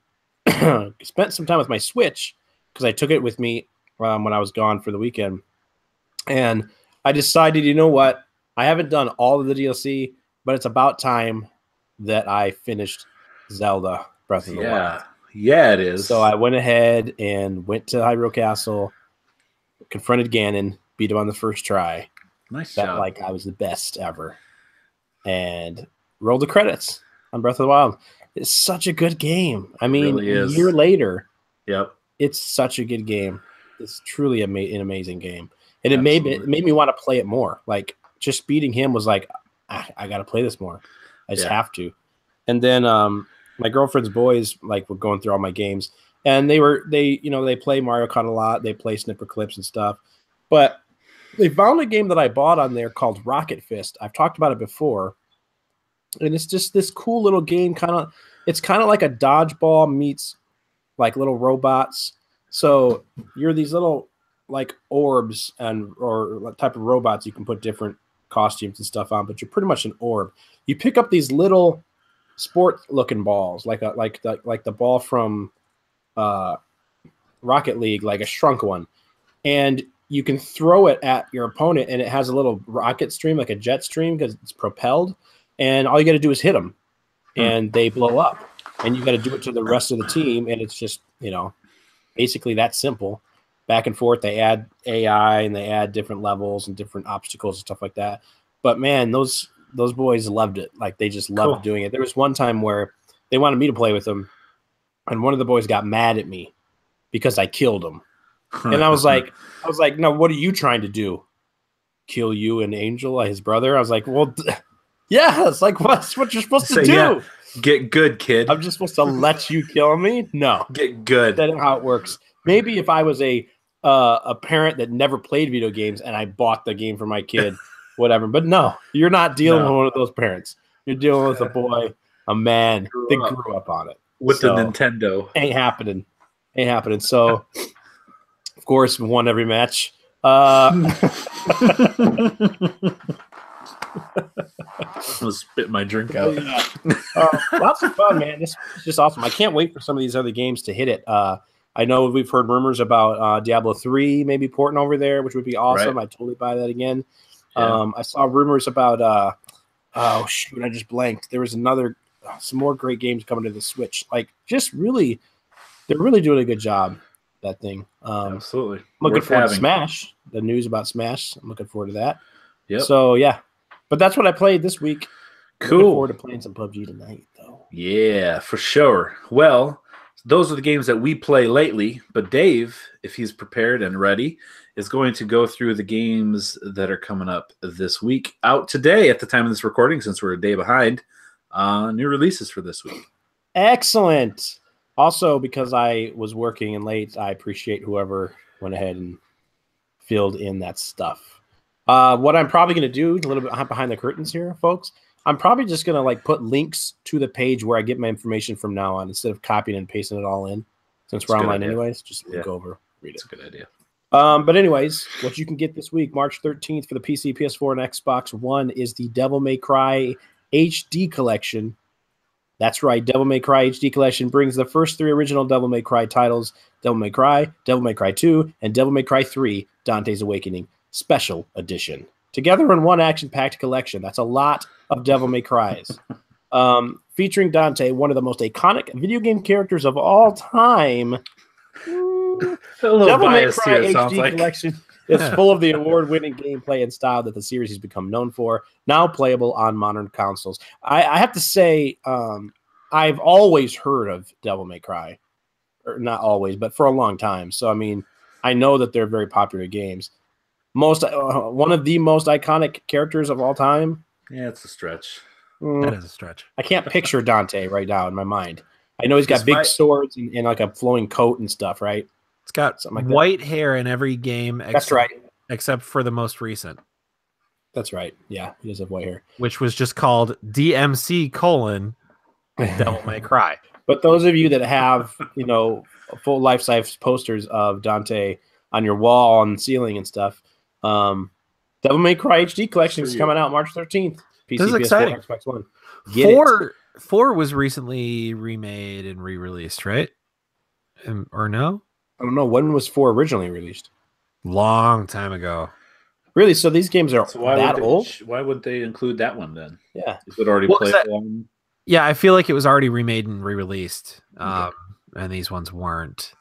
S3: spent some time with my Switch because I took it with me when I was gone for the weekend. And I decided, you know what? I haven't done all of the DLC, but it's about time that I finished Zelda Breath of the Wild.
S1: Yeah, it is.
S3: So I went ahead and went to Hyrule Castle, confronted Ganon, beat him on the first try.
S1: Nice job.
S3: Like I was the best ever. And rolled the credits on Breath of the Wild. It's such a good game. I mean, really a year later, it's such a good game. It's truly an amazing game. And it made me want to play it more. Like, just beating him was like, I got to play this more. I just have to. And then my girlfriend's boys were going through all my games. And they play Mario Kart a lot. They play Snipper Clips and stuff. But they found a game that I bought on there called Rocket Fist. I've talked about it before. And it's just this cool little game, it's kind of like a dodgeball meets like little robots. So you're these little like orbs or type of robots you can put different costumes and stuff on, but you're pretty much an orb. You pick up these little sport looking balls, like the ball from Rocket League, like a shrunk one, and you can throw it at your opponent, and it has a little rocket stream, like a jet stream, because it's propelled. And all you got to do is hit them, and they blow up. And you got to do it to the rest of the team, and it's just basically that simple. Back and forth. They add AI and they add different levels and different obstacles and stuff like that. But man, those boys loved it. Like they just loved doing it. There was one time where they wanted me to play with them, and one of the boys got mad at me because I killed him. And I was like, no, what are you trying to do? Kill you and Angel, his brother? I was like, well. Yeah, it's like what's what you're supposed to do. Yeah.
S1: Get good, kid.
S3: I'm just supposed to let you kill me? No.
S1: Get good.
S3: That's not how it works. Maybe if I was a parent that never played video games and I bought the game for my kid, whatever. But no, you're not dealing with one of those parents. You're dealing with a boy, a man that grew up on it.
S1: With the Nintendo.
S3: Ain't happening. So, of course, won every match.
S1: I was spitting my drink out.
S3: Lots of fun, man. This is just awesome. I can't wait for some of these other games to hit it. I know we've heard rumors about Diablo 3 maybe porting over there, which would be awesome. Right. I'd totally buy that again. Yeah. I saw rumors about oh shoot, I just blanked. There was some more great games coming to the Switch. Like just really, they're really doing a good job. That thing.
S1: Absolutely.
S3: I'm looking forward to Smash. The news about Smash. I'm looking forward to that.
S1: Yep.
S3: So yeah. But that's what I played this week.
S1: Cool.
S3: Looking forward to playing some PUBG tonight, though.
S1: Yeah, for sure. Well, those are the games that we play lately. But Dave, if he's prepared and ready, is going to go through the games that are coming up this week. Out today at the time of this recording, since we're a day behind, new releases for this week.
S3: Excellent. Also, because I was working and late, I appreciate whoever went ahead and filled in that stuff. What I'm probably going to do, a little bit behind the curtains here, folks, I'm probably just going to put links to the page where I get my information from now on instead of copying and pasting it all in. Since we're online anyways, just link over, read it.
S1: That's a good idea.
S3: But anyways, what you can get this week, March 13th for the PC, PS4, and Xbox One is the Devil May Cry HD Collection. That's right, Devil May Cry HD Collection brings the first 3 original Devil May Cry titles, Devil May Cry 2, and Devil May Cry 3, Dante's Awakening. Special edition together in one action-packed collection. That's a lot of Devil May Cries. Featuring Dante, one of the most iconic video game characters of all time. Devil May Cry HD collection is full of the award-winning gameplay and style that the series has become known for, now playable on modern consoles. I have to say, I've always heard of Devil May Cry. Or not always, but for a long time. So, I mean, I know that they're very popular games. One of the most iconic characters of all time.
S1: Yeah, it's a stretch.
S2: That is a stretch.
S3: I can't picture Dante right now in my mind. I know he's got big swords and like a flowing coat and stuff, right?
S2: It's got something like white hair in every game.
S3: That's right.
S2: Except for the most recent.
S3: That's right. Yeah, he does have white hair.
S2: Which was just called DMC : Devil May Cry.
S3: But those of you that have, full life-size posters of Dante on your wall and ceiling and stuff, Devil May Cry HD collection is coming out March 13th. PC,
S2: this is
S3: PS4,
S2: exciting.
S3: Xbox One.
S2: 4 was recently remade and re-released, right? Or no?
S3: I don't know. When was 4 originally released?
S2: Long time ago.
S3: Really? So these games are that old?
S1: Why would they include that one then?
S3: Yeah.
S1: Is it already playable?
S2: Yeah, I feel like it was already remade and re-released, and these ones weren't.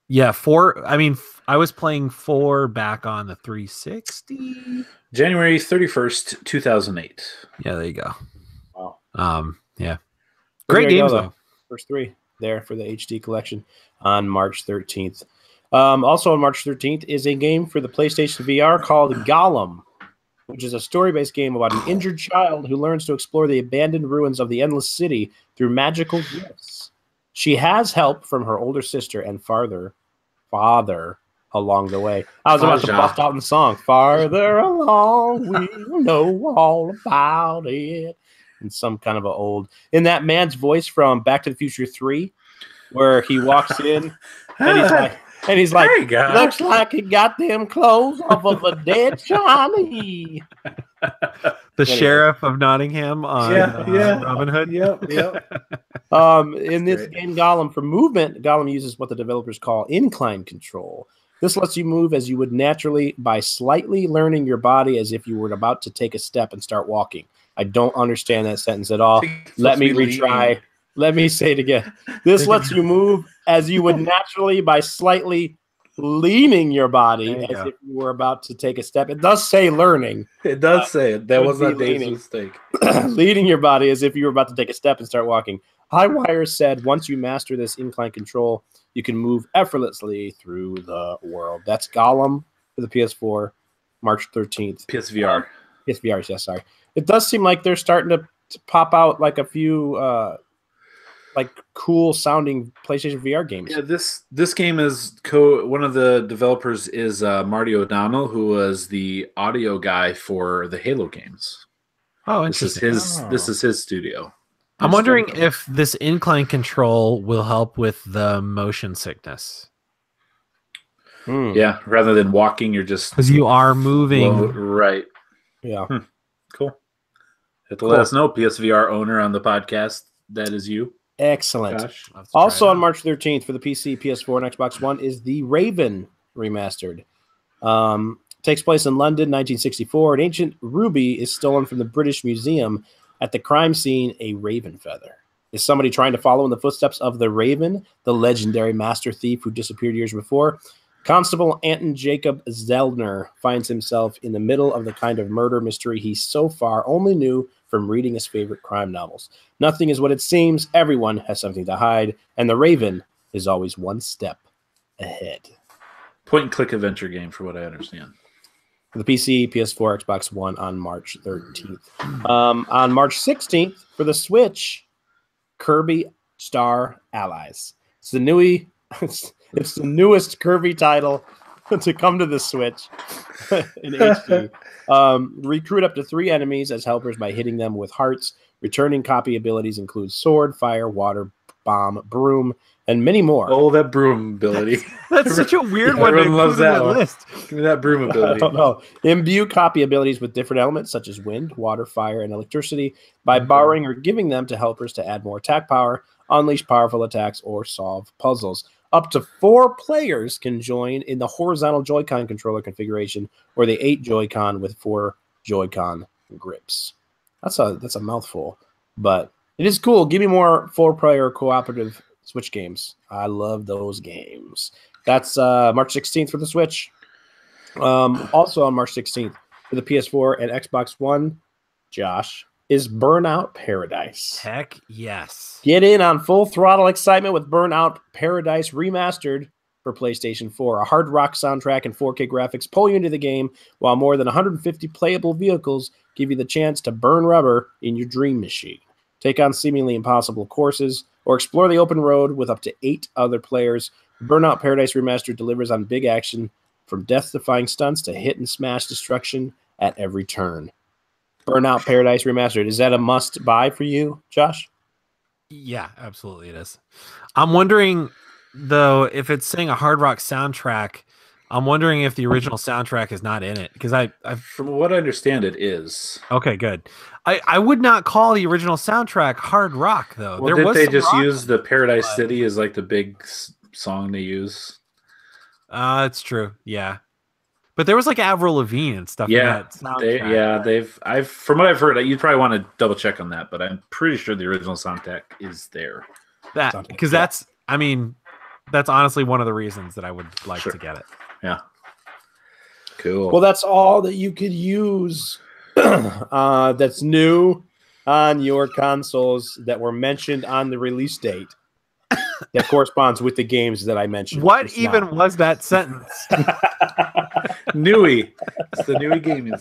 S2: Yeah, 4. I mean, I was playing 4 back on the 360.
S1: January 31st, 2008.
S2: Yeah, there you go.
S3: Wow.
S2: Yeah. Great games, though.
S3: First 3 there for the HD collection on March 13th. Also on March 13th is a game for the PlayStation VR called Gollum, which is a story-based game about an injured child who learns to explore the abandoned ruins of the Endless City through magical gifts. She has help from her older sister and father along the way. I was about to bust out in the song. Farther along, we know all about it. And some kind of a old... In that man's voice from Back to the Future 3, where he walks in and he's like, looks like he got them clothes off of a dead Johnny.
S2: The sheriff of Nottingham on Robin Hood.
S1: Yep.
S3: In this game, Gollum, for movement, Gollum uses what the developers call incline control. This lets you move as you would naturally by slightly learning your body as if you were about to take a step and start walking. I don't understand that sentence at all. Let me retry. Let me say it again. This lets you move as you would naturally by slightly leaning your body as if you were about to take a step. It does say learning.
S1: It does say it. That was not Dave's mistake.
S3: Leading your body as if you were about to take a step and start walking. Highwire said once you master this incline control, you can move effortlessly through the world. That's Gollum for the PS4, March 13th.
S1: PSVR.
S3: PSVR, yes, sorry. It does seem like they're starting to pop out like a few cool sounding PlayStation VR games.
S1: Yeah, this game is one of the developers is Marty O'Donnell, who was the audio guy for the Halo games.
S2: Oh, interesting.
S1: This is his studio.
S2: I'm wondering if this incline control will help with the motion sickness.
S1: Yeah, rather than walking, you're just
S2: because you are moving.
S1: Right.
S3: Yeah.
S1: Cool. Have to let us know, PSVR owner on the podcast. That is you.
S3: Excellent. Gosh, also on March 13th for the PC, PS4, and Xbox One is The Raven remastered. Takes place in London, 1964. An ancient ruby is stolen from the British Museum. At the crime scene, a raven feather. Is somebody trying to follow in the footsteps of the Raven, the legendary master thief who disappeared years before? Constable Anton Jacob Zeldner finds himself in the middle of the kind of murder mystery he so far only knew from reading his favorite crime novels. Nothing is what it seems. Everyone has something to hide, and the Raven is always one step ahead.
S1: Point-and-click adventure game, for what I understand.
S3: For the PC, PS4, Xbox One on March 13th. On March 16th, for the Switch, Kirby Star Allies. It's the newest Kirby title to come to the Switch in HD. Recruit up to 3 enemies as helpers by hitting them with hearts. Returning copy abilities include sword, fire, water, bomb, broom, and many more.
S1: Oh, that broom ability.
S2: That's such a weird one.
S1: Everyone loves that one. Give me that broom ability.
S3: I don't know. Imbue copy abilities with different elements such as wind, water, fire, and electricity by borrowing or giving them to helpers to add more attack power, unleash powerful attacks, or solve puzzles. Up to 4 players can join in the horizontal Joy-Con controller configuration or the 8 Joy-Con with 4 Joy-Con grips. That's a mouthful, but it is cool. Give me more 4-player cooperative Switch games. I love those games. That's March 16th for the Switch. Also on March 16th for the PS4 and Xbox One, Josh, is Burnout Paradise.
S2: Heck yes.
S3: Get in on full throttle excitement with Burnout Paradise Remastered for PlayStation 4. A hard rock soundtrack and 4K graphics pull you into the game, while more than 150 playable vehicles give you the chance to burn rubber in your dream machine. Take on seemingly impossible courses, or explore the open road with up to 8 other players. Burnout Paradise Remastered delivers on big action, from death-defying stunts to hit-and-smash destruction at every turn. Burnout Paradise Remastered. Is that a must-buy for you, Josh?
S2: Yeah, absolutely it is. I'm wondering, though, if it's saying a hard rock soundtrack, I'm wondering if the original soundtrack is not in it. Because
S1: from what I understand, it is.
S2: Okay, good. I would not call the original soundtrack hard rock, though.
S1: Well, did they just use the Paradise City as like the big song they use?
S2: It's true. Yeah. But there was like Avril Lavigne and stuff.
S1: Yeah,
S2: in that soundtrack.
S1: I've from what I've heard, you'd probably want to double check on that, but I'm pretty sure the original soundtrack is there.
S2: Because that's honestly one of the reasons that I would like to get it.
S1: Yeah. Cool.
S3: Well, that's all that you could use that's new on your consoles that were mentioned on the release date that corresponds with the games that I mentioned.
S2: What even was that sentence?
S1: Newy. It's the Newy Gaming.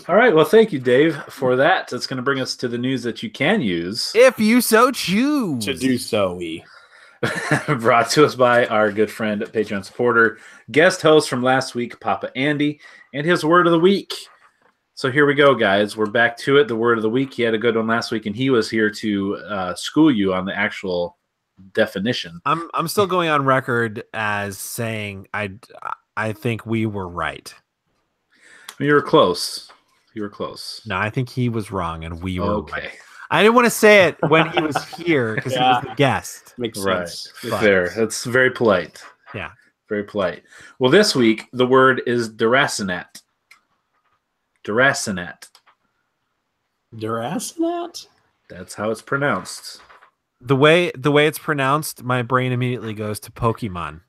S1: All right. Well, thank you, Dave, for that. That's going to bring us to the news that you can use.
S2: If you so choose.
S3: To do so,
S1: Brought to us by our good friend, Patreon supporter, guest host from last week, Papa Andy, and his word of the week. So here we go, guys. We're back to it. The word of the week. He had a good one last week, and he was here to school you on the actual definition.
S2: I'm still going on record as saying I think we were right.
S1: You were close. You were close.
S2: No, I think he was wrong, and we were right. I didn't want to say it when he was here because he was the guest.
S3: Makes sense.
S1: Fair. That's very polite.
S2: Yeah.
S1: Very polite. Well, this week, the word is deracinate. Deracinate.
S3: Deracinate?
S1: That's how it's pronounced.
S2: The way it's pronounced, my brain immediately goes to Pokemon.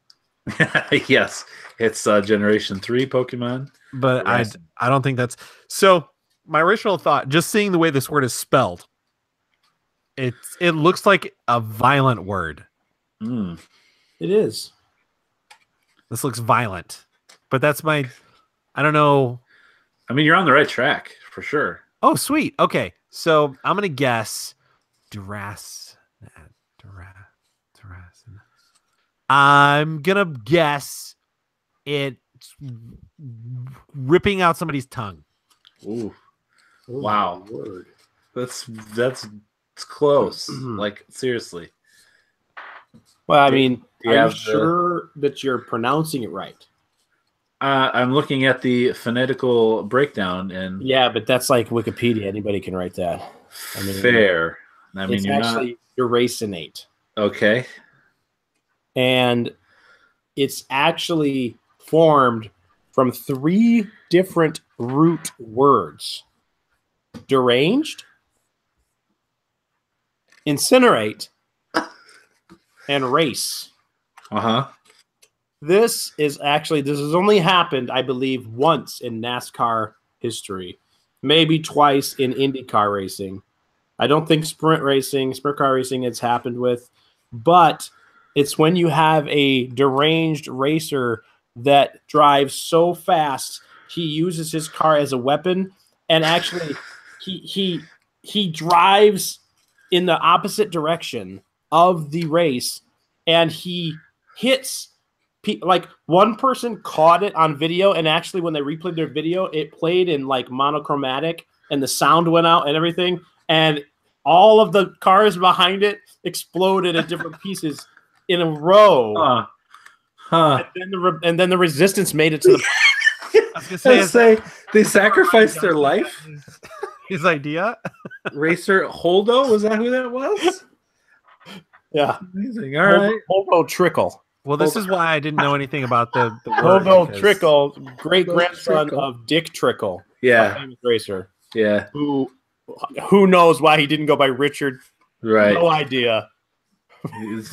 S1: Yes. It's Generation 3 Pokemon.
S2: But I don't think that's... So, my original thought, just seeing the way this word is spelled, it looks like a violent word.
S3: It is.
S2: This looks violent. But that's my... I don't know...
S1: I mean, you're on the right track, for sure.
S2: Oh, sweet. Okay. So, I'm going to guess... I'm going to guess it's ripping out somebody's tongue.
S1: Ooh. Wow. Word. That's close. Like, seriously.
S3: Well, I mean, are you sure that you're pronouncing it right?
S1: I'm looking at the phonetical breakdown, and
S3: yeah, but that's like Wikipedia. Anybody can write that.
S1: I mean, fair. I mean,
S3: it's actually deracinate.
S1: Okay.
S3: And it's actually formed from 3 different root words: deranged, incinerate, and race. This has only happened, I believe, once in NASCAR history, maybe twice in IndyCar racing. I don't think sprint car racing it's happened with, but it's when you have a deranged racer that drives so fast he uses his car as a weapon, and actually he drives in the opposite direction of the race, and he hits like one person caught it on video, and actually when they replayed their video, it played in like monochromatic and the sound went out and everything, and all of the cars behind it exploded at different pieces in a row. And then the resistance made it to the
S2: I was gonna say
S1: they sacrificed their life.
S2: His idea.
S1: Racer Holdo, was that who that was?
S3: Yeah.
S1: Amazing. All right.
S3: Hobo Trickle.
S2: Well, this is why I didn't know anything about the word.
S3: Hobo Trickle, great grandson of Dick Trickle.
S1: Yeah.
S3: A famous racer.
S1: Yeah.
S3: Who knows why he didn't go by Richard?
S1: Right.
S3: No idea.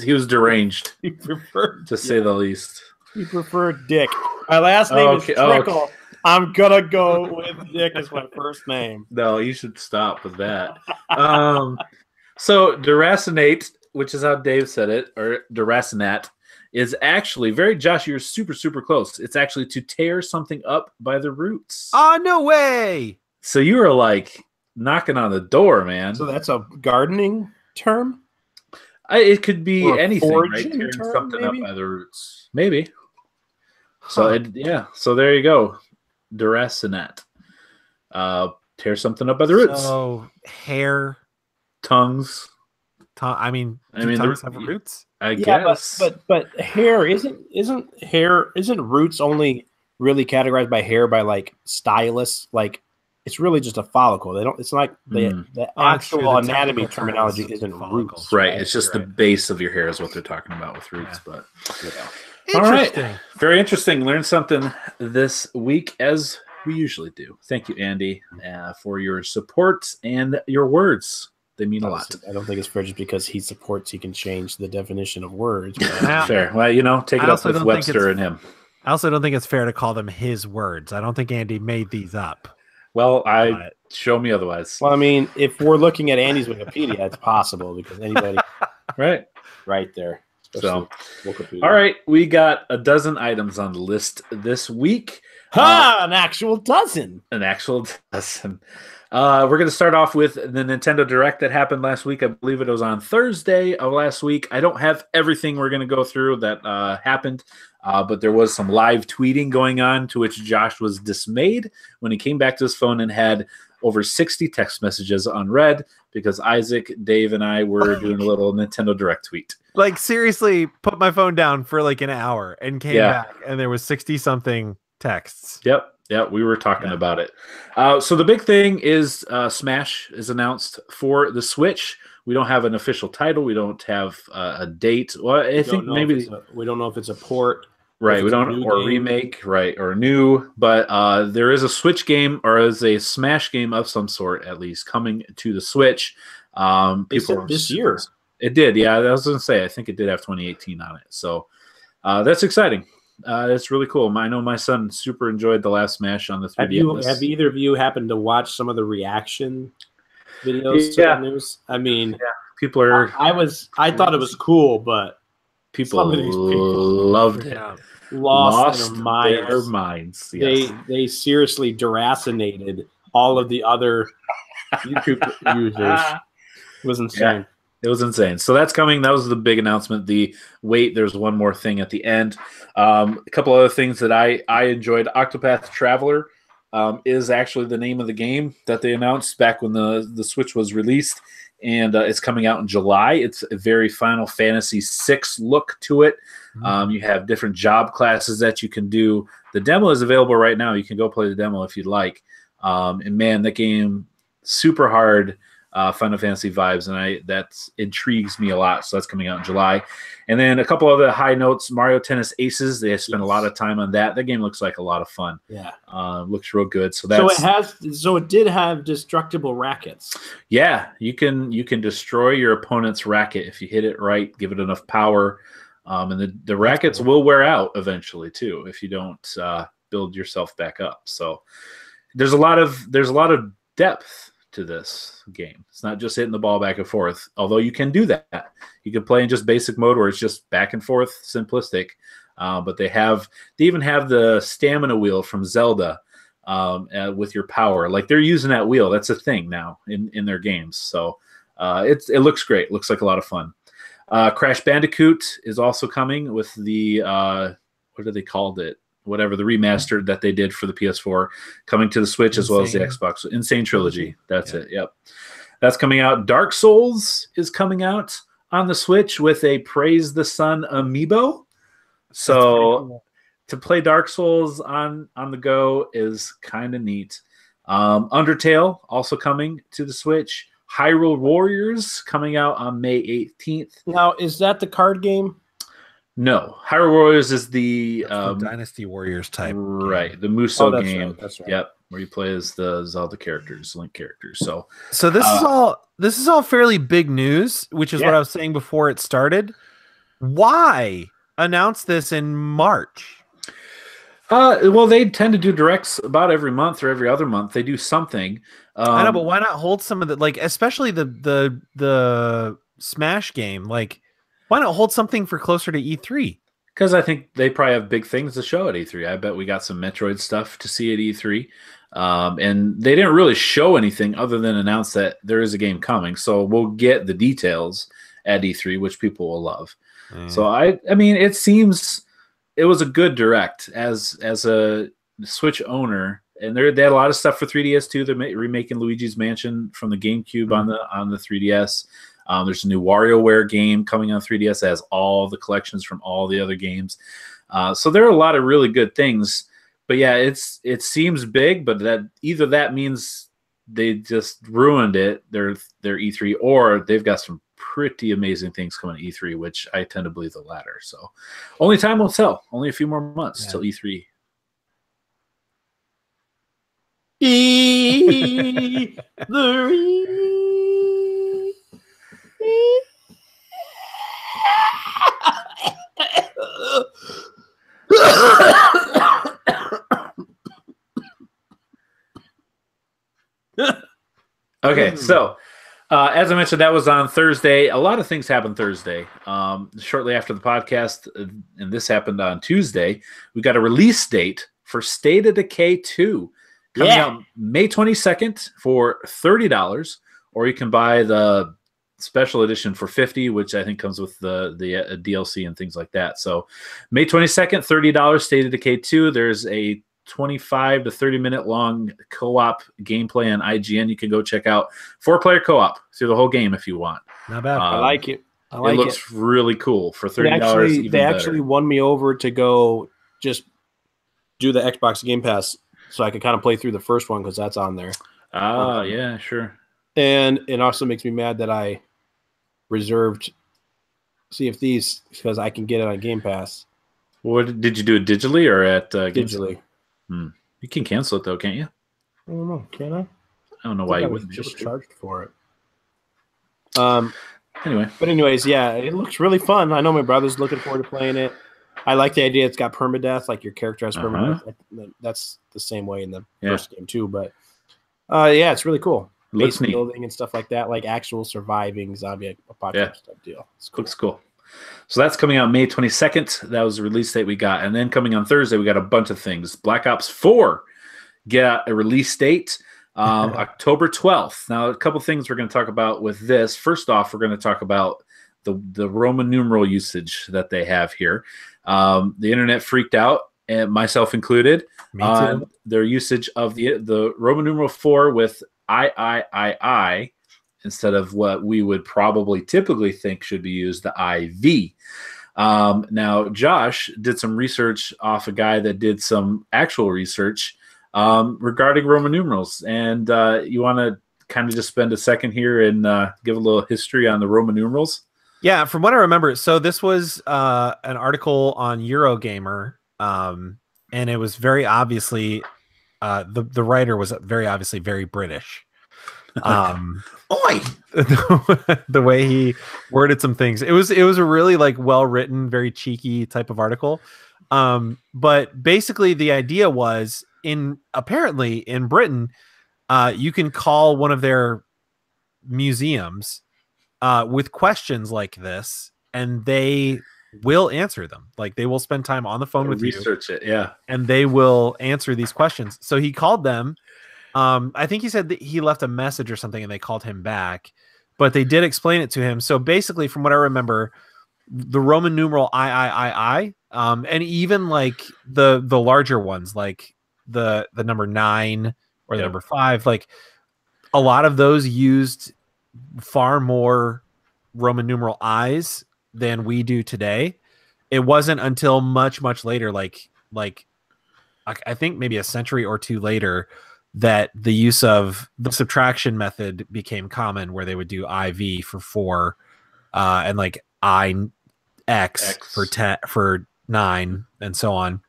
S1: He was deranged.
S3: He preferred,
S1: to say the least.
S3: He preferred Dick. My last name is Trickle. Okay. I'm gonna go with Dick as my first name.
S1: No, you should stop with that. So deracinate, which is how Dave said it, or deracinate, is actually Josh, you're super, super close. It's actually to tear something up by the roots.
S2: Oh, no way.
S1: So you were like knocking on the door, man.
S3: So that's a gardening term?
S1: It could be anything, right? Tearing something up by the roots. Maybe. So so there you go. Deracinate. Tear something up by the roots.
S2: So hair,
S1: tongues.
S2: Tongues have roots?
S1: I guess.
S3: But hair isn't roots only really categorized by hair by like stylists? Like it's really just a follicle. It's like the actual anatomy terminology isn't roots.
S1: Right. It's just the base of your hair is what they're talking about with roots.
S3: Yeah.
S1: But all right. Very interesting. Learned something this week as we usually do. Thank you, Andy, for your support and your words. They mean a lot.
S3: I don't think it's fair just because he supports, he can change the definition of words.
S1: Fair. Well, take it up with Webster and him.
S2: I also don't think it's fair to call them his words. I don't think Andy made these up.
S1: Well, show me otherwise.
S3: Well, I mean, if we're looking at Andy's Wikipedia, it's possible because anybody right there.
S1: So, all right, we got a dozen items on the list this week.
S3: An actual dozen.
S1: An actual dozen. We're going to start off with the Nintendo Direct that happened last week. I believe it was on Thursday of last week. I don't have everything we're going to go through that happened, but there was some live tweeting going on to which Josh was dismayed when he came back to his phone and had over 60 text messages unread because Isaac, Dave, and I were doing a little Nintendo Direct tweet.
S2: Like, seriously, put my phone down for like an hour and came back, and there was 60-something texts.
S1: Yep, we were talking about it. So the big thing is Smash is announced for the Switch. We don't have an official title. We don't have a date. Well, I think maybe
S3: we don't know if it's a port.
S1: Right, we don't, or a remake, right, or new, but there is a Switch game, or is a Smash game of some sort, at least, coming to the Switch.
S3: People this year.
S1: It did, yeah. I was going to say, I think it did have 2018 on it, so that's exciting. That's really cool. I know my son super enjoyed the last Smash on the 3DS.
S3: Have either of you happened to watch some of the reaction videos to the news? I mean,
S1: people are.
S3: I thought it was cool, but
S1: people loved it. Lost their minds. Yes.
S3: They seriously deracinated all of the other YouTube users. It was insane.
S1: Yeah, it was insane. So that's coming. That was the big announcement. There's one more thing at the end. A couple other things that I enjoyed. Octopath Traveler is actually the name of the game that they announced back when the Switch was released. And it's coming out in July. It's a very Final Fantasy VI look to it. You have different job classes that you can do. The demo is available right now. You can go play the demo if you'd like. And man, that game, super hard Final Fantasy vibes, and that intrigues me a lot. So that's coming out in July. And then a couple other high notes: Mario Tennis Aces. They spent a lot of time on that. That game looks like a lot of fun. Yeah, looks real good. So
S3: it did have destructible rackets.
S1: Yeah, you can destroy your opponent's racket if you hit it right, give it enough power, and the rackets will wear out eventually too if you don't build yourself back up. So there's a lot of depth to this game. It's not just hitting the ball back and forth, although you can do that. You can play in just basic mode where it's just back and forth, simplistic. But they even have the stamina wheel from Zelda with your power. Like they're using that wheel. That's a thing now in their games. So it looks great. It looks like a lot of fun. Crash Bandicoot is also coming with the what do they called it? Whatever, the remastered that they did for the PS4, coming to the Switch as well as the Xbox. Insane Trilogy. That's it. Yep. That's coming out. Dark Souls is coming out on the Switch with a Praise the Sun amiibo. So cool. To play Dark Souls on the go is kind of neat. Undertale also coming to the Switch. Hyrule Warriors coming out on May 18th.
S3: Now, is that the card game?
S1: No, Hyrule Warriors is the
S2: Dynasty Warriors type.
S1: Right, game. The Muso game. Right, that's right. Yep, where you play as the Zelda characters, Link characters. So
S2: this is all fairly big news, which is what I was saying before it started. Why announce this in March?
S1: Well, they tend to do directs about every month or every other month. They do something.
S2: I know, but why not hold some of the, like, especially the Smash game? Like, why not hold something for closer to E3?
S1: Because I think they probably have big things to show at E3. I bet we got some Metroid stuff to see at E3. And they didn't really show anything other than announce that there is a game coming. So we'll get the details at E3, which people will love. So I mean, it seems it was a good direct as a Switch owner. And they had a lot of stuff for 3DS too. They're remaking Luigi's Mansion from the GameCube on the 3DS. There's a new WarioWare game coming on 3DS that has all the collections from all the other games. So there are a lot of really good things. But yeah, it seems big, but that means they just ruined it, their E3, or they've got some pretty amazing things coming to E3, which I tend to believe the latter. So only time will tell. Only a few more months till E3. Okay, so as I mentioned, that was on Thursday. A lot of things happened Thursday. Shortly after the podcast, and this happened on Tuesday, we got a release date for State of Decay 2 coming out May 22nd for $30, or you can buy the special edition for $50, which I think comes with the DLC and things like that. So May 22nd, $30, State of Decay 2. There's a 25 to 30 minute long co-op gameplay on IGN. You can go check out 4-player co-op through the whole game if you want.
S2: Not bad.
S3: I like it.
S1: It looks really cool for $30.
S3: They actually won me over to go just do the Xbox Game Pass so I could kind of play through the first one because that's on there.
S1: Yeah, sure.
S3: And it also makes me mad that I reserved Sea of Thieves because I can get it on Game Pass.
S1: What did you do it digitally or at
S3: digitally?
S1: You can cancel it though, can't you?
S3: I don't know. Can I?
S1: I don't know why you wouldn't
S3: just charged for it.
S1: Anyways,
S3: yeah, it looks really fun. I know my brother's looking forward to playing it. I like the idea it's got permadeath, like your character has permadeath. That's the same way in the first game too. But yeah, it's really cool. Base building and stuff like that, like actual surviving zombie apocalypse type deal. It's cool.
S1: Looks cool. So that's coming out May 22nd. That was the release date we got. And then coming on Thursday, we got a bunch of things. Black Ops 4 get a release date October 12th. Now, a couple things we're going to talk about with this. First off, we're going to talk about the Roman numeral usage that they have here. The internet freaked out, and myself included, on their usage of the Roman numeral 4 with I instead of what we would probably typically think should be used, the IV. Now, Josh did some research off a guy that did some actual research regarding Roman numerals. And you want to kind of just spend a second here and give a little history on the Roman numerals?
S2: Yeah, from what I remember, so this was an article on Eurogamer, and it was very obviously, the writer was very obviously very British.
S1: Oi!
S2: The way he worded some things, it was a really like well written, very cheeky type of article. But basically the idea was apparently in Britain, you can call one of their museums with questions like this, and they will answer them. Like they will spend time on the phone with you,
S1: research it, yeah,
S2: and they will answer these questions. So he called them. I think he said that he left a message or something and they called him back, but they did explain it to him. So basically, from what I remember, the Roman numeral I, and even like the larger ones, like the number 9 or the number 5, like a lot of those used far more Roman numeral I's than we do today. It wasn't until much later, like I think maybe a century or two later, that the use of the subtraction method became common, where they would do IV for 4, and like X. for 9 and so on.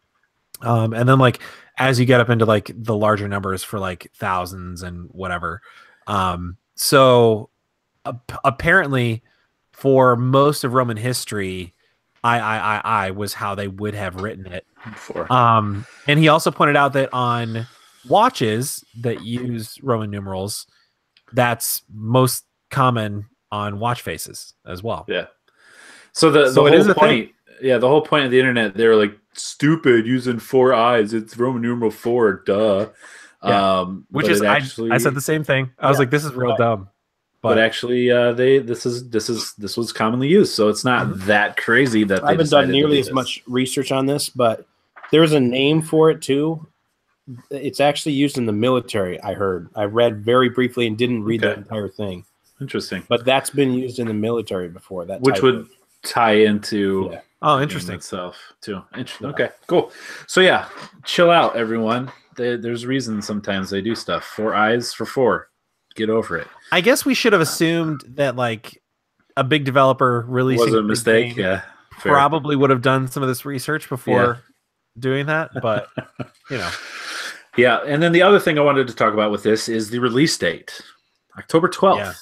S2: And then like as you get up into like the larger numbers for like thousands and whatever. So apparently for most of Roman history, I was how they would have written it. And he also pointed out that on watches that use Roman numerals, that's most common on watch faces as well.
S1: Yeah. So the whole point, the whole point of the internet, they were like, stupid using 4 eyes. It's Roman numeral 4, duh.
S2: Yeah. Which is actually, I said the same thing. I was like, this is real dumb.
S1: But actually, this was commonly used, so it's not that crazy that
S3: I haven't done nearly as much research on this, but there's a name for it too. It's actually used in the military. I read very briefly and didn't read the entire thing.
S1: Interesting,
S3: but that's been used in the military before. That
S1: which would tie into
S2: interesting
S1: itself too. Interesting. Yeah. Okay, cool. So yeah, chill out, everyone. There's reasons sometimes they do stuff. 4 eyes for 4. Get over it.
S2: I guess we should have assumed that like a big developer releasing
S1: was a mistake. Yeah,
S2: probably would have done some of this research before doing that. But
S1: yeah. And then the other thing I wanted to talk about with this is the release date, October 12th. Yeah.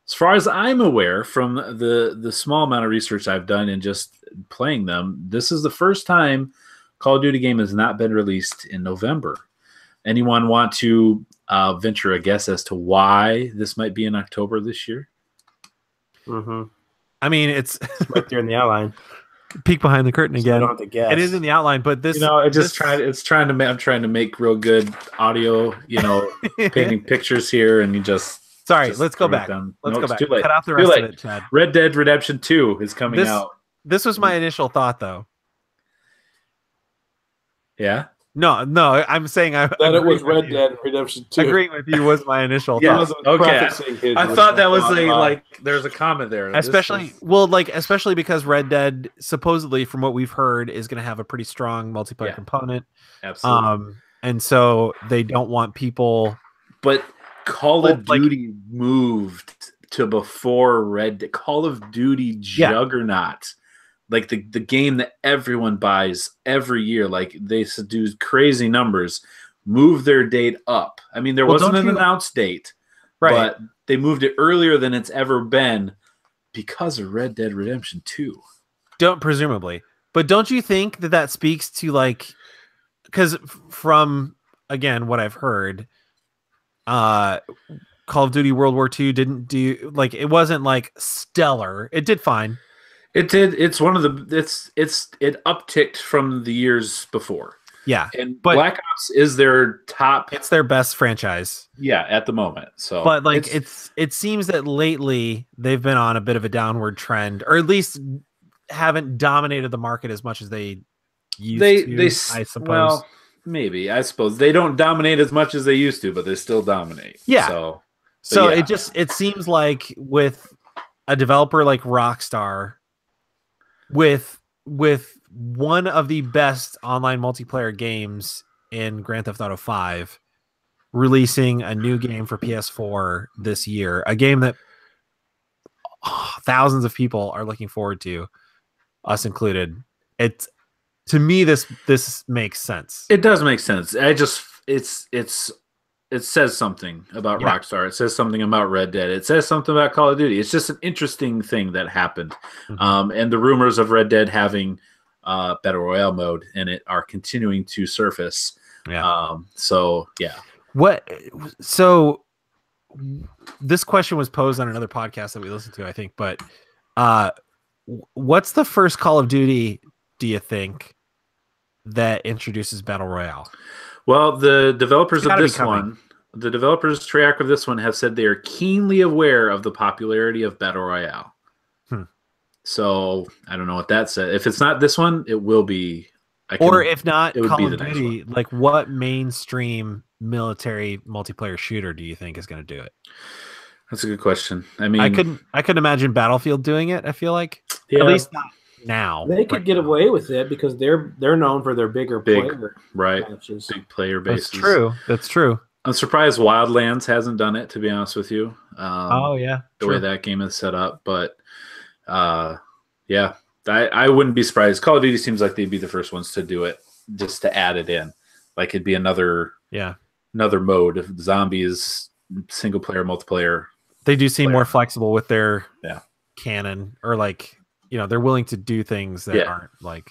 S1: As far as I'm aware, from the small amount of research I've done and just playing them, this is the first time Call of Duty game has not been released in November. Anyone want to venture a guess as to why this might be in October this year?
S3: Mm-hmm.
S2: I mean, it's
S3: right there in the outline.
S2: Peek behind the curtain again.
S3: I don't have to guess.
S2: It is in the outline, but this,
S1: I'm trying to make real good audio. Painting pictures here, and you just.
S2: Sorry, let's go back. Let's go back.
S1: Too late.
S2: Cut out the rest of it, Chad.
S1: Red Dead Redemption 2 is coming out.
S2: This was my initial thought, though.
S1: Yeah.
S2: No, I'm saying that
S3: it was Red Dead Redemption 2.
S2: Agreeing with you was my initial thought.
S1: Okay. I thought that was there's a comment there.
S2: Especially because Red Dead supposedly, from what we've heard, is going to have a pretty strong multiplayer component.
S1: Absolutely.
S2: And so they don't want people.
S1: But Call of Duty moved to before Red Dead. Call of Duty juggernaut. Like the game that everyone buys every year, like they do crazy numbers, move their date up. I mean, there wasn't an announced date,
S2: right?
S1: But they moved it earlier than it's ever been because of Red Dead Redemption 2.
S2: Presumably. But don't you think that speaks to like, because from, again, what I've heard, Call of Duty World War II didn't do, like, it wasn't like stellar. It did fine.
S1: It did. It's one of the. It upticked from the years before.
S2: Yeah,
S1: but Black Ops is their top.
S2: It's their best franchise.
S1: Yeah, at the moment. So,
S2: but like it seems that lately they've been on a bit of a downward trend, or at least haven't dominated the market as much as they used to. I suppose.
S1: Well, maybe. I suppose they don't dominate as much as they used to, but they still dominate.
S2: Yeah. So it seems like with a developer like Rockstar. With one of the best online multiplayer games in Grand Theft Auto 5 releasing a new game for PS4 this year, a game that thousands of people are looking forward to, us included. To me, this makes sense.
S1: It does make sense. It says something about Rockstar. It says something about Red Dead. It says something about Call of Duty. It's just an interesting thing that happened. Mm-hmm. And the rumors of Red Dead having Battle Royale mode in it are continuing to surface.
S2: Yeah.
S1: So
S2: this question was posed on another podcast that we listened to, I think. But what's the first Call of Duty, do you think, that introduces Battle Royale?
S1: Well, the developers of this one, the developers track of this one have said they are keenly aware of the popularity of Battle Royale. So I don't know what that said. If it's not this one, it will be.
S2: Or if not, it would Call of Duty, like what mainstream military multiplayer shooter do you think is going to do it?
S1: That's a good question. I mean,
S2: I couldn't imagine Battlefield doing it. I feel like at least not now.
S3: They could get away with it because they're known for their big player matches.
S1: Big player bases.
S2: That's true.
S1: I'm surprised Wildlands hasn't done it, to be honest with you.
S2: The way
S1: that game is set up, but I wouldn't be surprised. Call of Duty seems like they'd be the first ones to do it, just to add it in. Like it'd be another mode of zombies, single player, multiplayer.
S2: They do seem more flexible with their canon, or like, they're willing to do things that aren't like,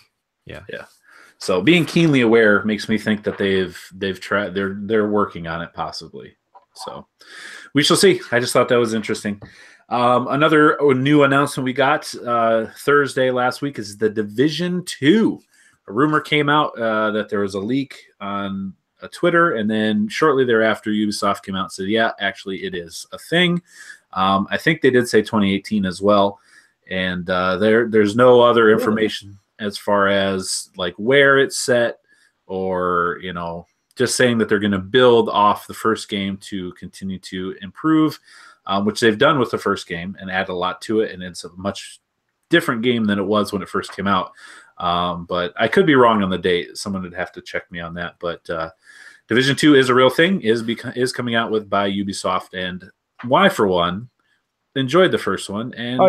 S1: So being keenly aware makes me think that they've tried. They're working on it possibly. So we shall see. I just thought that was interesting. Another new announcement we got Thursday last week is the Division 2. A rumor came out that there was a leak on Twitter, and then shortly thereafter, Ubisoft came out and said, yeah, actually it is a thing. I think they did say 2018 as well, and there's no other information as far as like where it's set, or just saying that they're going to build off the first game to continue to improve, which they've done with the first game and add a lot to it, and it's a much different game than it was when it first came out. But I could be wrong on the date. Someone would have to check me on that. But Division 2 is a real thing, is coming out by Ubisoft, and I, for one, enjoyed the first one, and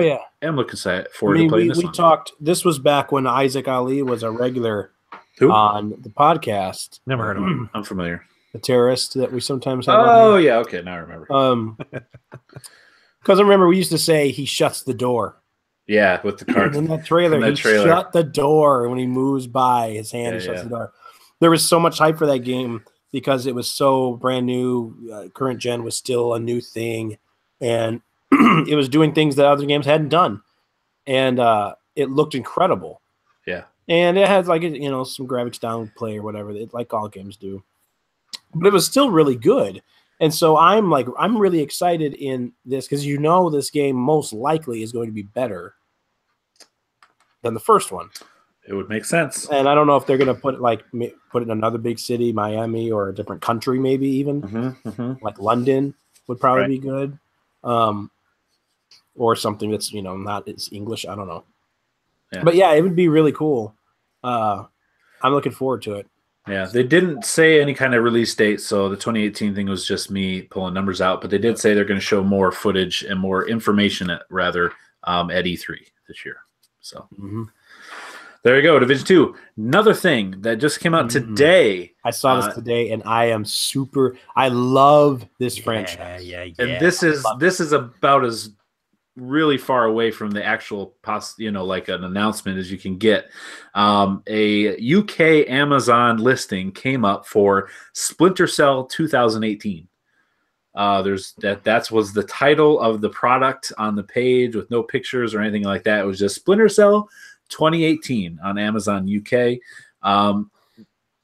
S1: am looking forward to playing this one.
S3: We talked. This was back when Isaac Ali was a regular on the podcast.
S2: Never heard of him.
S1: I'm familiar.
S3: The terrorist that we sometimes have.
S1: Oh yeah, okay, now I remember.
S3: Because I remember we used to say he shuts the door.
S1: Yeah, with the card.
S3: In that trailer, he shut the door when he moves by. His hand shuts the door. There was so much hype for that game because it was so brand new. Current gen was still a new thing, and it was doing things that other games hadn't done, and it looked incredible.
S1: Yeah,
S3: and it had like some graphics downplay or whatever, like all games do, but it was still really good. And so I'm really excited in this because this game most likely is going to be better than the first one.
S1: It would make sense.
S3: And I don't know if they're going to put it in another big city, Miami, or a different country, maybe even like London would probably be good, or something that's not as English. I don't know, but yeah, it would be really cool. I'm looking forward to it.
S1: Yeah, they didn't say any kind of release date, so the 2018 thing was just me pulling numbers out. But they did say they're going to show more footage and more information at E3 this year. So there you go, Division 2. Another thing that just came out today.
S3: I saw this today, and I love this franchise.
S1: Yeah. And this is about as really far away from the actual like an announcement as you can get. A UK Amazon listing came up for Splinter Cell 2018. That was the title of the product on the page with no pictures or anything like that. It was just Splinter Cell 2018 on Amazon UK.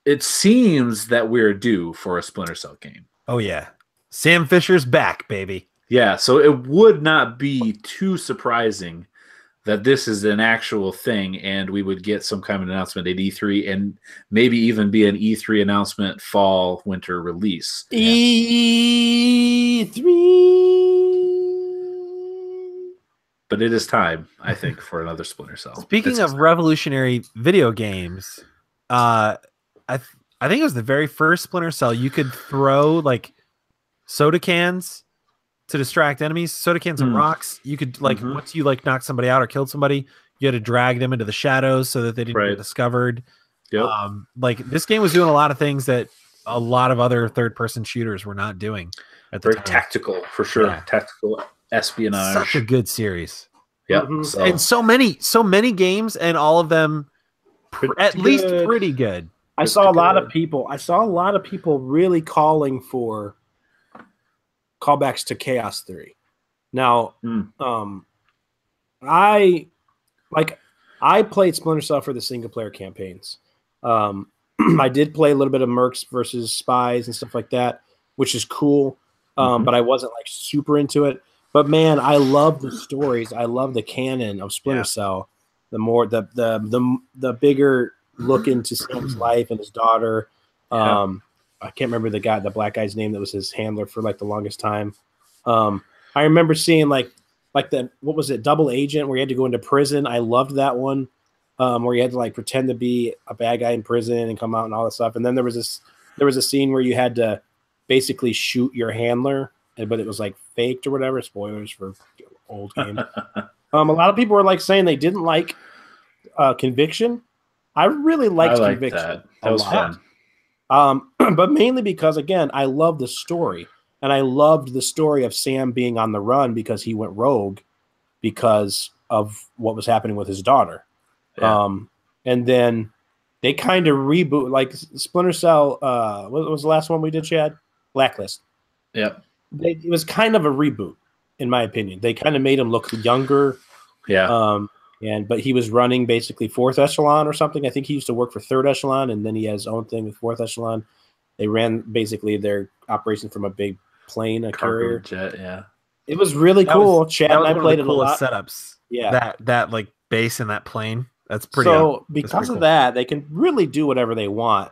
S1: It seems that we're due for a Splinter Cell game.
S2: Oh yeah, Sam Fisher's back, baby.
S1: Yeah, so it would not be too surprising that this is an actual thing, and we would get some kind of announcement at E3, and maybe even be an E3 announcement, fall, winter release.
S3: E3.
S1: But it is time, I think, for another Splinter Cell.
S2: Speaking of revolutionary video games, I think it was the very first Splinter Cell. You could throw like soda cans to distract enemies, soda cans and rocks. You could once you knock somebody out or killed somebody, you had to drag them into the shadows so that they didn't get discovered.
S1: Yep.
S2: This game was doing a lot of things that a lot of other third-person shooters were not doing at the time.
S1: Very tactical, for sure. Yeah. Tactical espionage.
S2: Such a good series.
S1: Yeah,
S2: and so many games, and all of them at least pretty good.
S3: I saw a lot of people really calling for callbacks to Chaos 3. Now, I played Splinter Cell for the single player campaigns. I did play a little bit of Mercs versus Spies and stuff like that, which is cool. But I wasn't super into it. But man, I love the stories. I love the canon of Splinter Cell. The more the bigger look into Sam's life and his daughter. I can't remember the black guy's name that was his handler for the longest time. I remember seeing what was it, Double Agent, where you had to go into prison. I loved that one, where you had to pretend to be a bad guy in prison and come out and all that stuff. And then there was a scene where you had to basically shoot your handler, but it was faked or whatever. Spoilers for old game. A lot of people were saying they didn't like Conviction. I really liked Conviction.
S1: That was fun.
S3: But mainly because, again, I love the story. And I loved the story of Sam being on the run because he went rogue because of what was happening with his daughter. Yeah. And then they kind of reboot, like Splinter Cell. What was the last one we did, Chad? Blacklist.
S1: Yep.
S3: It was kind of a reboot, in my opinion. They kind of made him look younger.
S1: Yeah.
S3: But he was running basically 4th echelon or something. I think he used to work for 3rd echelon, and then he has his own thing with 4th echelon. They ran basically their operation from a big plane, a carrier
S1: jet. Yeah.
S3: It was really cool. Chad and I played it a lot.
S2: Setups.
S3: Yeah.
S2: That like base in that plane. That's pretty.
S3: So because of that, they can really do whatever they want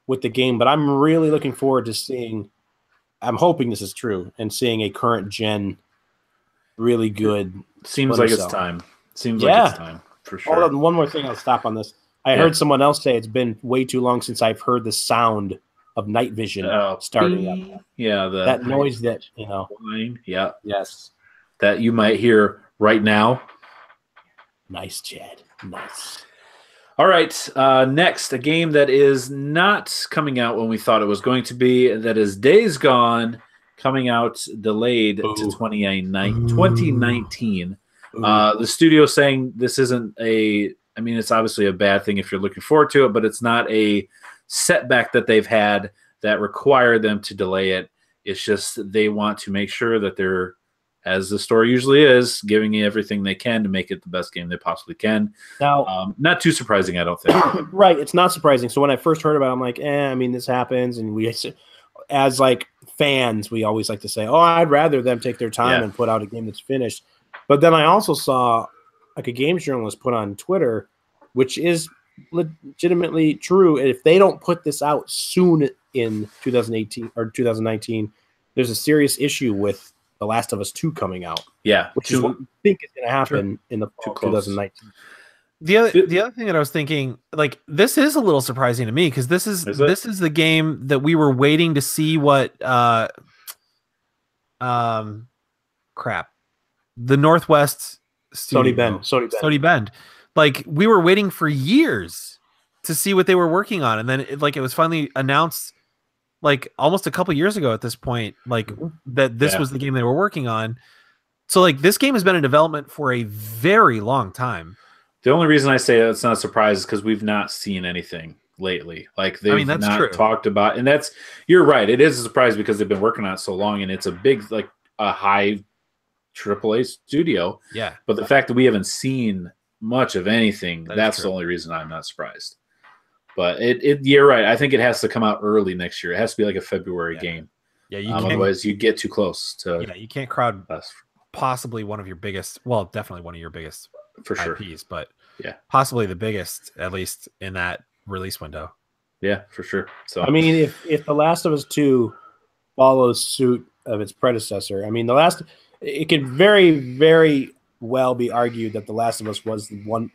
S3: with the game. But I'm really looking forward to seeing. I'm hoping this is true and seeing a current gen, really good.
S1: Seems like it's time. Seems like it's time for sure.
S3: Hold on, one more thing. I'll stop on this. I heard someone else say it's been way too long since I've heard the sound of night vision starting up.
S1: Yeah,
S3: that noise that
S1: Yeah.
S3: Yes.
S1: That you might hear right now.
S3: Nice, Chad. Nice.
S1: All right. Next, a game that is not coming out when we thought it was going to be. That is Days Gone, coming out delayed to 2019. The studio saying this isn't it's obviously a bad thing if you're looking forward to it, but it's not a setback that they've had that required them to delay it. It's just they want to make sure that they're, as the story usually is, giving you everything they can to make it the best game they possibly can.
S3: Now,
S1: not too surprising, I don't think.
S3: Right, it's not surprising. So when I first heard about it, I'm like, this happens. And we, as like fans, we always like to say, I'd rather them take their time and put out a game that's finished. But then I also saw like a games journalist put on Twitter, which is legitimately true. If they don't put this out soon in 2018 or 2019, there's a serious issue with The Last of Us 2 coming out.
S1: Yeah.
S3: Which is what we think is going to happen in the fall of 2019.
S2: The other thing that I was thinking, like, this is a little surprising to me because this is the game that we were waiting to see what the Northwest studio, Sony Bend. Like, we were waiting for years to see what they were working on, and then it was finally announced like almost a couple years ago at this point, like that this was the game they were working on. So like this game has been in development for a very long time.
S1: The only reason I say it's not a surprise is because we've not seen anything lately. Like they've not talked about, and you're right. It is a surprise because they've been working on it so long, and it's a big, like a high AAA studio.
S2: Yeah.
S1: But the fact that we haven't seen much of anything, that's the only reason I'm not surprised. But you're right. I think it has to come out early next year. It has to be like a February game.
S2: Yeah,
S1: otherwise you get too close to.
S2: Yeah, you can't crowd possibly one of your biggest. Well, definitely one of your biggest
S1: for sure
S2: IPs, but possibly the biggest, at least in that release window.
S1: Yeah, for sure. So
S3: I mean, if The Last of Us 2 follows suit of its predecessor, I mean, it could very, very well be argued that The Last of Us was one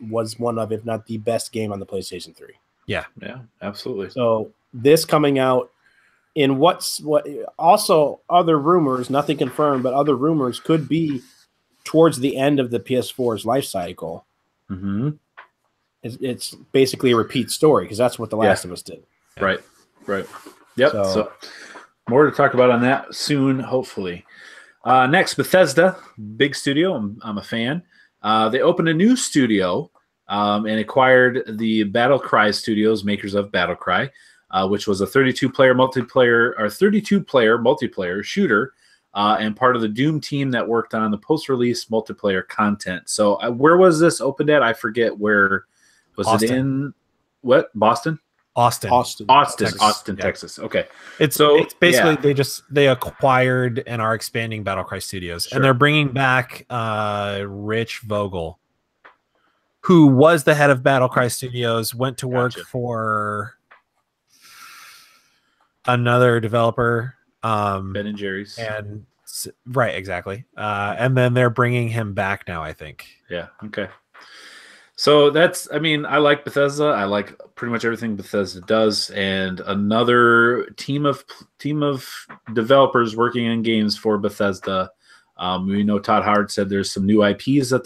S3: of, if not the best game on the PlayStation 3.
S2: Yeah,
S1: absolutely.
S3: So this coming out in what also other rumors, nothing confirmed, but other rumors could be towards the end of the PS4's life cycle.
S1: Mm-hmm.
S3: It's basically a repeat story because that's what The Last of Us did.
S1: Right. Yep. So more to talk about on that soon, hopefully. Next, Bethesda, big studio. I'm a fan. They opened a new studio and acquired the Battle Cry Studios, makers of Battle Cry, which was a 32-player multiplayer shooter, and part of the Doom team that worked on the post-release multiplayer content. So where was this opened at? I forget where. Was Austin. It in what? Boston?
S2: Austin,
S1: Texas. Okay.
S2: It's basically they acquired and are expanding Battle Cry Studios, and they're bringing back Rich Vogel, who was the head of Battle Cry Studios, went to work for another developer,
S1: Ben and Jerry's,
S2: and right, exactly. And then they're bringing him back now, I think.
S1: Yeah. Okay. So I like Bethesda. I like pretty much everything Bethesda does, and another team of developers working on games for Bethesda. We know Todd Howard said there's some new IPs that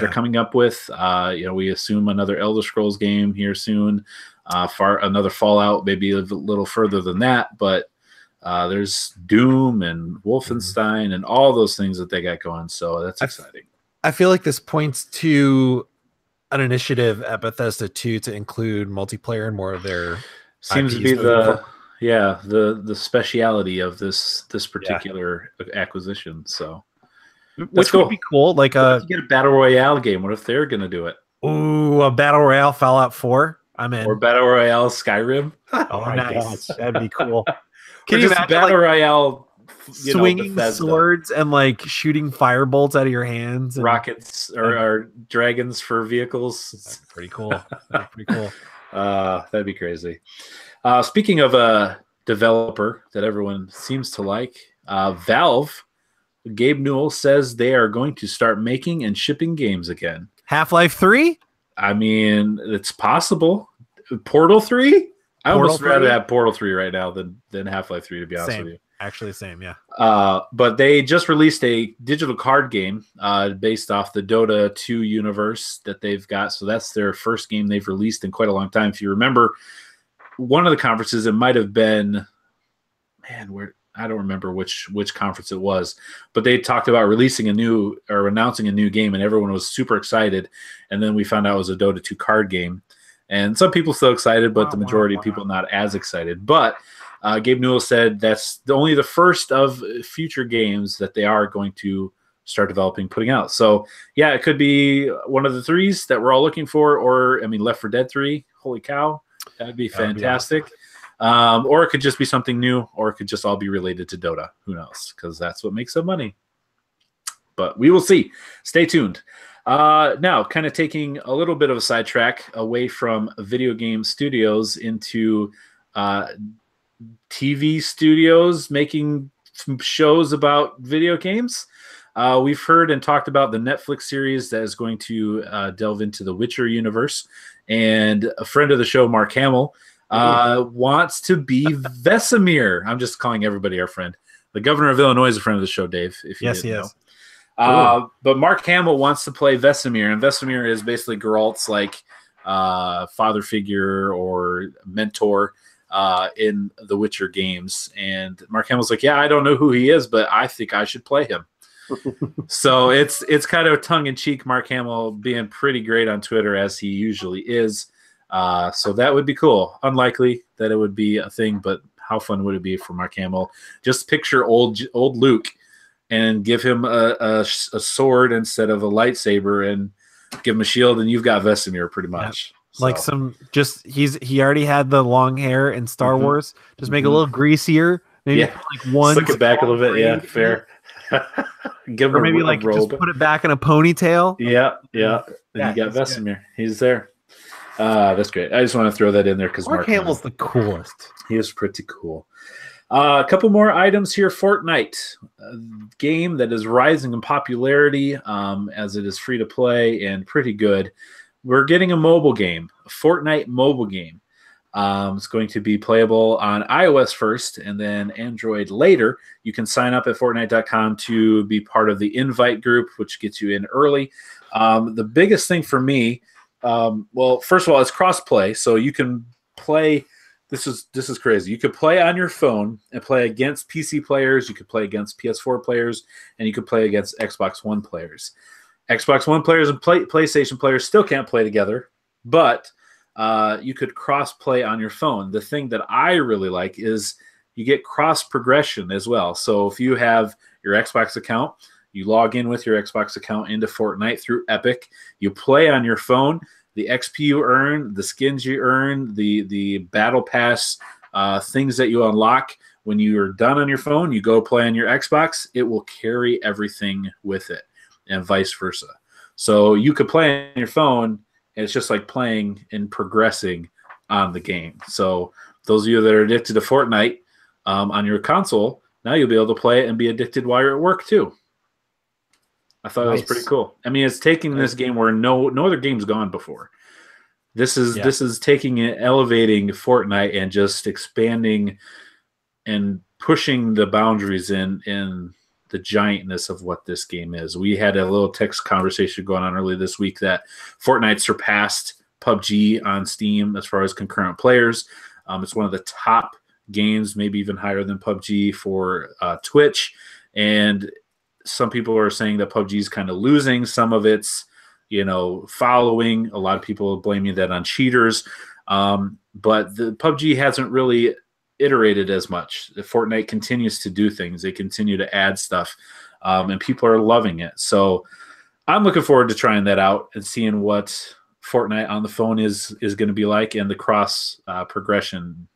S1: that are coming up with. We assume another Elder Scrolls game here soon. Another Fallout, maybe a little further than that, but there's Doom and Wolfenstein and all those things that they got going. So that's exciting.
S2: I feel like this points to an initiative at Bethesda too to include multiplayer and more of their
S1: seems
S2: IPs
S1: to be the speciality of this particular acquisition. So
S2: which would be cool. Like
S1: you get a battle royale game. What if they're gonna do it?
S2: Ooh, a battle royale Fallout 4. I'm in.
S1: Or battle royale Skyrim.
S2: Oh, nice. That'd be cool.
S1: Can you imagine battle royale
S2: swinging swords and like shooting firebolts out of your hands? And
S1: rockets or dragons for vehicles.
S2: That's pretty cool. That's pretty cool.
S1: That'd be crazy. Speaking of a developer that everyone seems to like, Valve, Gabe Newell says they are going to start making and shipping games again.
S2: Half-Life 3?
S1: I mean, it's possible. Portal 3? I almost rather have Portal 3 right now than Half-Life 3, to be honest with you.
S2: Actually, same, yeah.
S1: But they just released a digital card game based off the Dota 2 universe that they've got. So that's their first game they've released in quite a long time. If you remember, one of the conferences, it might have been, I don't remember which conference it was, but they talked about releasing announcing a new game, and everyone was super excited. And then we found out it was a Dota 2 card game. And some people still excited, but the majority of people not as excited. But Gabe Newell said that's only the first of future games that they are going to start developing, putting out. So, yeah, it could be one of the threes that we're all looking for, or, Left 4 Dead 3. Holy cow. That would be fantastic. Be awesome. Or it could just be something new, or it could just all be related to Dota. Who knows? Because that's what makes them money. But we will see. Stay tuned. Now, kind of taking a little bit of a sidetrack away from video game studios into TV studios making some shows about video games. We've heard and talked about the Netflix series that is going to delve into the Witcher universe. And a friend of the show, Mark Hamill, wants to be Vesemir. I'm just calling everybody our friend. The governor of Illinois is a friend of the show, Dave. If you
S2: yes, he
S1: know.
S2: is.
S1: But Mark Hamill wants to play Vesemir, and Vesemir is basically Geralt's father figure or mentor in the Witcher games. And Mark Hamill's like, yeah, I don't know who he is, but I think I should play him. So it's kind of tongue-in-cheek, Mark Hamill being pretty great on Twitter, as he usually is. So that would be cool. Unlikely that it would be a thing, but how fun would it be for Mark Hamill? Just picture old Luke and give him a sword instead of a lightsaber, and give him a shield, and you've got Vesemir pretty much.
S2: Yeah. So. He already had the long hair in Star Wars. Just make it a little greasier. Maybe one
S1: slick it back a little bit. Yeah, fair. Give him
S2: maybe
S1: a robe.
S2: Just put it back in a ponytail.
S1: Yeah. Then you got Vesemir. Good. He's there. That's great. I just want to throw that in there because
S2: Mark Hamill's the coolest.
S1: He is pretty cool. A couple more items here. Fortnite, a game that is rising in popularity as it is free to play and pretty good. We're getting a mobile game, a Fortnite mobile game. It's going to be playable on iOS first and then Android later. You can sign up at Fortnite.com to be part of the invite group, which gets you in early. The biggest thing for me, first of all, it's cross-play, so you can play. This is crazy. You could play on your phone and play against PC players. You could play against PS4 players, and you could play against Xbox One players. Xbox One players and PlayStation players still can't play together, but you could cross-play on your phone. The thing that I really like is you get cross-progression as well. So if you have your Xbox account, you log in with your Xbox account into Fortnite through Epic. You play on your phone. The XP you earn, the skins you earn, the battle pass things that you unlock, when you're done on your phone, you go play on your Xbox, it will carry everything with it, and vice versa. So you could play on your phone, and it's just like playing and progressing on the game. So those of you that are addicted to Fortnite on your console, now you'll be able to play it and be addicted while you're at work too. I thought that was pretty cool. I mean, it's taking this game where no other game's gone before. This is taking it, elevating Fortnite, and just expanding and pushing the boundaries in the giantness of what this game is. We had a little text conversation going on earlier this week that Fortnite surpassed PUBG on Steam as far as concurrent players. It's one of the top games, maybe even higher than PUBG for Twitch. And some people are saying that PUBG is kind of losing some of its, following. A lot of people are blaming that on cheaters. But the PUBG hasn't really iterated as much. Fortnite continues to do things. They continue to add stuff, and people are loving it. So I'm looking forward to trying that out and seeing what Fortnite on the phone is going to be like, and the cross progression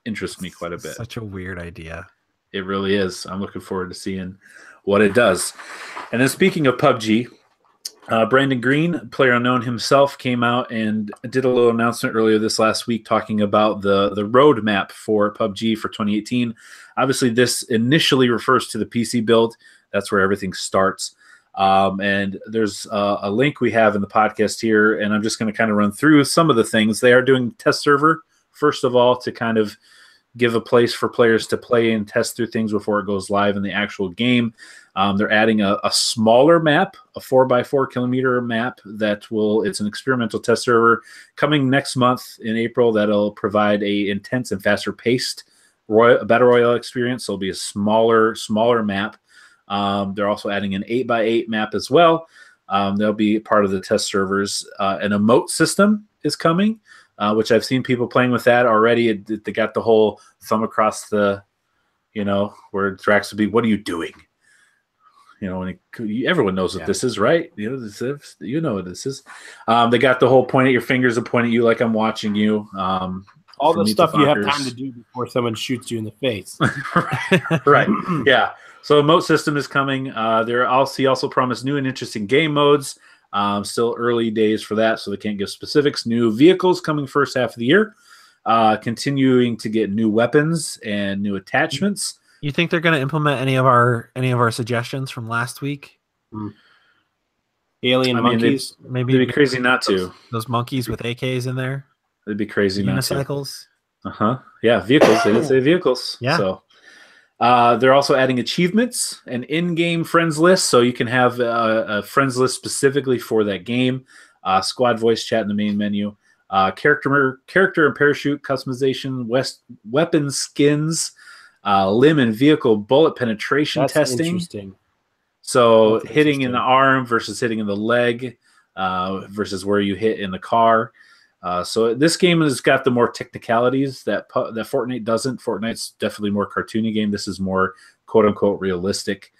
S1: interests me quite a bit.
S2: Such a weird idea.
S1: It really is. I'm looking forward to seeing what it does. And then speaking of PUBG, Brandon Green, PlayerUnknown himself, came out and did a little announcement earlier this last week talking about the roadmap for PUBG for 2018. Obviously, this initially refers to the PC build. That's where everything starts. And there's a link we have in the podcast here, and I'm just going to kind of run through some of the things. They are doing test server, first of all, to kind of give a place for players to play and test through things before it goes live in the actual game. They're adding a smaller map, a 4x4 kilometer map it's an experimental test server coming next month in April that'll provide a intense and faster paced battle royale experience. So it'll be a smaller map. They're also adding an 8x8 map as well. They'll be part of the test servers. An emote system is coming, which I've seen people playing with that already. They got the whole thumb across the, where Drax would be, "What are you doing?" Everyone knows what this is, right? What this is. They got the whole point at your fingers and point at you like I'm watching you.
S3: All the stuff you have time to do before someone shoots you in the face.
S1: Right. Yeah. So emote system is coming. He also promised new and interesting game modes. Still early days for that, so they can't give specifics. New vehicles coming first half of the year. Continuing to get new weapons and new attachments.
S2: You think they're going to implement any of our suggestions from last week?
S3: Alien monkeys?
S1: Maybe it'd be crazy not to.
S2: Those monkeys with AKs in there.
S1: It'd be crazy not to.
S2: Unicycles.
S1: Yeah, vehicles. They did say vehicles.
S2: Yeah.
S1: So they're also adding achievements, an in-game friends list, so you can have a friends list specifically for that game. Squad voice chat in the main menu. Character and parachute customization. Weapon skins. Limb and vehicle bullet penetration testing.
S3: Interesting.
S1: So hitting in the arm versus hitting in the leg versus where you hit in the car. So this game has got the more technicalities that Fortnite doesn't. Fortnite's definitely more cartoony game. This is more quote unquote realistic.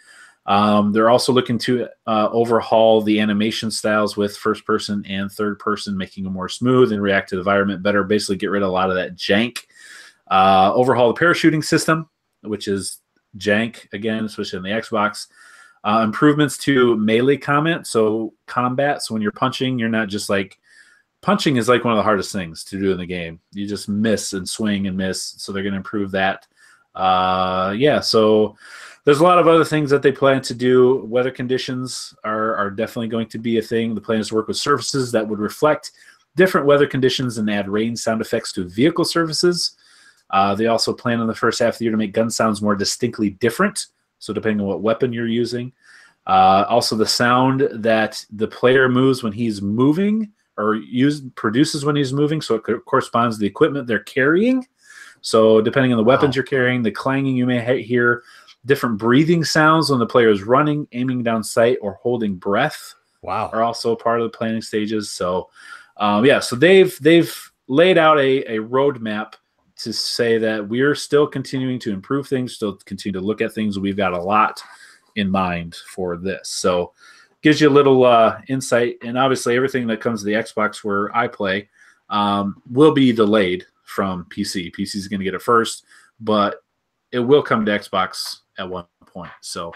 S1: They're also looking to overhaul the animation styles with first person and third person, making them more smooth and react to the environment better. Basically get rid of a lot of that jank. Overhaul the parachuting system, which is jank again, especially on the Xbox. Improvements to melee combat. So when you're punching, you're not just like punching is like one of the hardest things to do in the game. You just miss and swing and miss. So they're going to improve that. So there's a lot of other things that they plan to do. Weather conditions are definitely going to be a thing. The plan is to work with surfaces that would reflect different weather conditions and add rain sound effects to vehicle surfaces. They also plan in the first half of the year to make gun sounds more distinctly different, so depending on what weapon you're using. Also, the sound that the player moves when he's moving or produces when he's moving, so it corresponds to the equipment they're carrying. So depending on the weapons you're carrying, the clanging you may hear, different breathing sounds when the player is running, aiming down sight, or holding breath.
S2: Wow,
S1: are also part of the planning stages. So, so they've laid out a roadmap to say that we're still continuing to improve things, still continue to look at things. We've got a lot in mind for this. So gives you a little insight. And obviously everything that comes to the Xbox where I play will be delayed from PC. PC is going to get it first, but it will come to Xbox at one point. So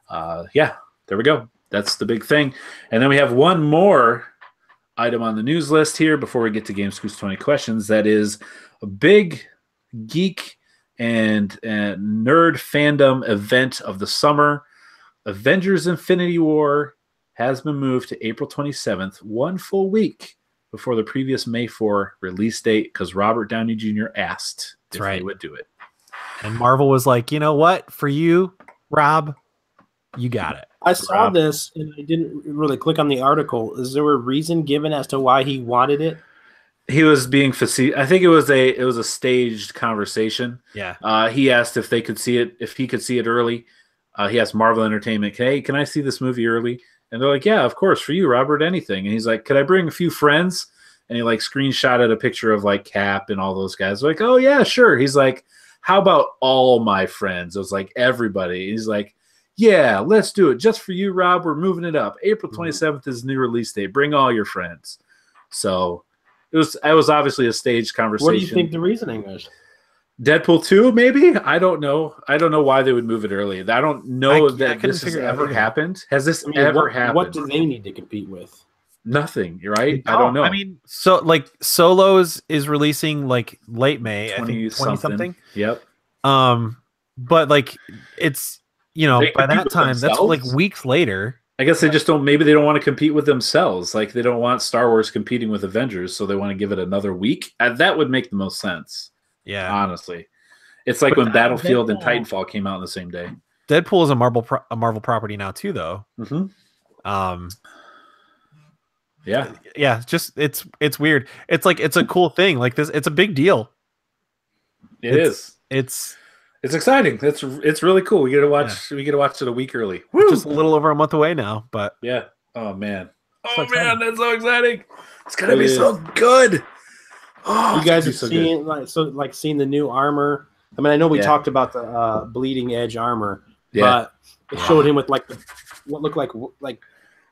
S1: there we go. That's the big thing. And then we have one more item on the news list here before we get to GameScoop's 20 questions. That is a big geek and nerd fandom event of the summer. Avengers Infinity War has been moved to April 27th, one full week before the previous May 4 release date, because Robert Downey Jr. asked if they would do it.
S2: And Marvel was like, you know what? For you, Rob, You got it.
S3: I saw this and I didn't really click on the article. Is there a reason given as to why he wanted it?
S1: He was being facetious. I think it was a staged conversation.
S2: Yeah.
S1: He asked if they could see it, if he could see it early. He asked Marvel Entertainment, "Hey, can I see this movie early?" And they're like, "Yeah, of course, for you, Robert, anything." And he's like, "Could I bring a few friends?" And he like screenshotted a picture of like Cap and all those guys. They're like, "Oh yeah, sure." He's like, "How about all my friends?" It was like everybody. He's like, "Yeah, let's do it. Just for you, Rob. We're moving it up. April 27th is the new release date. Bring all your friends." So it was obviously a staged conversation.
S3: What do you think the reasoning is?
S1: Deadpool 2, maybe? I don't know. I don't know why they would move it early. I don't know that this has ever happened. Has this ever happened?
S3: What do they need to compete with?
S1: Nothing, right? I don't know.
S2: I mean, so like Solos is releasing like late May,
S1: 20 something. Yep.
S2: But like it's, you know, by that time, that's like weeks later.
S1: I guess they just don't, maybe they don't want to compete with themselves. Like they don't want Star Wars competing with Avengers, so they want to give it another week. That would make the most sense.
S2: Yeah.
S1: Honestly. It's like when Battlefield and Titanfall came out on the same day.
S2: Deadpool is a Marvel property now too, though.
S1: Mm-hmm.
S2: Yeah, just it's weird. It's like it's a cool thing. Like this, it's a big deal.
S1: It's exciting. It's really cool. We get to watch. Yeah. We get to watch it a week early.
S2: Woo! Just a little over a month away now, but
S1: yeah. Oh man. Oh man, that's so exciting. It's gonna be so good.
S3: Oh, you guys have seen seeing the new armor. I mean, I know we talked about the bleeding edge armor, but it showed him with like what looked like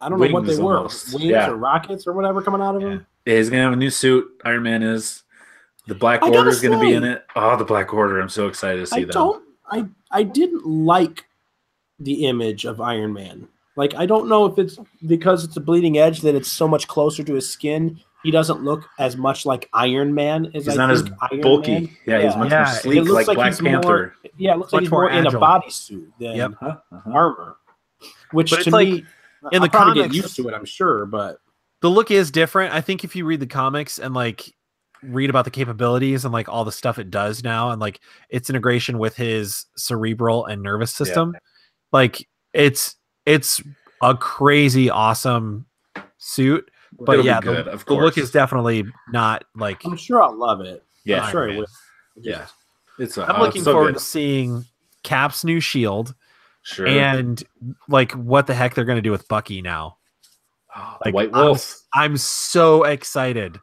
S3: I don't know what they were, wings or rockets or whatever coming out of him.
S1: Yeah, he's gonna have a new suit. Iron Man is. The Black Order is going to be in it. Oh, the Black Order! I'm so excited to see them.
S3: I didn't like the image of Iron Man. Like, I don't know if it's because it's a bleeding edge that it's so much closer to his skin. He doesn't look as much like Iron Man as
S1: he's not as bulky. Yeah, he's much more sleek, like Black Panther.
S3: It looks like he's more in a bodysuit than armor. Which to me, in the comics, get used to it, I'm sure, but
S2: the look is different. I think if you read the comics and like read about the capabilities and like all the stuff it does now and like its integration with his cerebral and nervous system, like it's a crazy awesome suit. But the look is definitely not like.
S3: I'm sure I'll love it.
S1: Yeah,
S3: I'm sure I will.
S1: Yeah,
S2: I'm looking forward to seeing Cap's new shield.
S1: Sure.
S2: And like what the heck they're going to do with Bucky now?
S1: Oh, the White Wolf.
S2: I'm so excited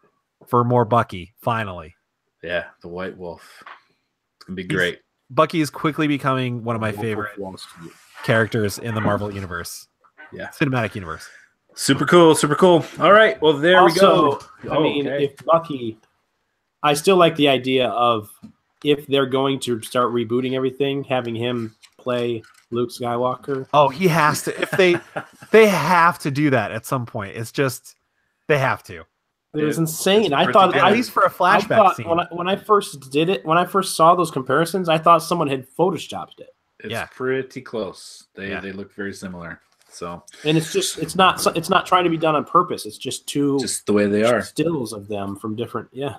S2: for more Bucky, finally.
S1: Yeah, the White Wolf. It's going to be great.
S2: Bucky is quickly becoming one of my favorite characters in the Marvel universe.
S1: Yeah.
S2: Cinematic universe.
S1: Super cool, super cool. All right, well, there we go.
S3: I mean, if Bucky... I still like the idea of if they're going to start rebooting everything, having him play Luke Skywalker.
S2: Oh, he has to. If they have to do that at some point. It's just... They have to.
S3: It was insane. I thought
S2: at least for a flashback scene.
S3: When I first did it, when I first saw those comparisons, I thought someone had photoshopped it.
S1: It's pretty close. They look very similar. So
S3: and it's not trying to be done on purpose. It's just
S1: the way they are
S3: stills of them from different
S1: yeah.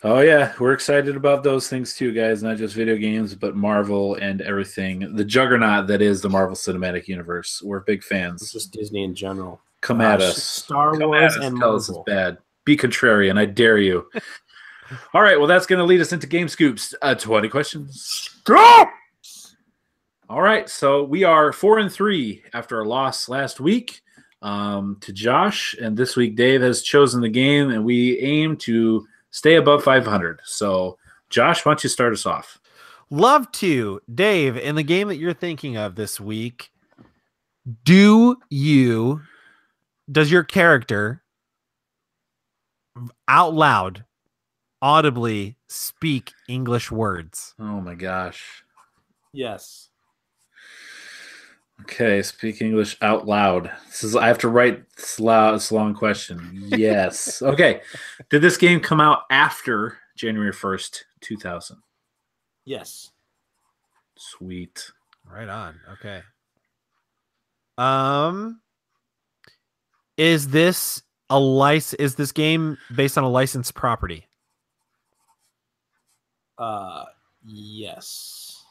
S1: Oh yeah, we're excited about those things too, guys. Not just video games, but Marvel and everything. The juggernaut that is the Marvel Cinematic Universe. We're big fans.
S3: It's just Disney in general.
S1: Come at us.
S3: Star Wars and
S1: Marvel. It's bad. Be contrarian. I dare you. All right. Well, that's going to lead us into Game Scoops. 20 questions. Go! All right. So we are 4-3 after our loss last week to Josh. And this week, Dave has chosen the game, and we aim to stay above 500. So, Josh, why don't you start us off?
S2: Love to. Dave, in the game that you're thinking of this week, does your character out loud, audibly speak English words?
S1: Oh my gosh.
S3: Yes.
S1: Okay, speak English out loud. I have to write this long question. Yes. Okay. Did this game come out after January 1st, 2000?
S3: Yes.
S2: Sweet. Right on. Okay. Is this game based on a licensed property?
S3: Yes.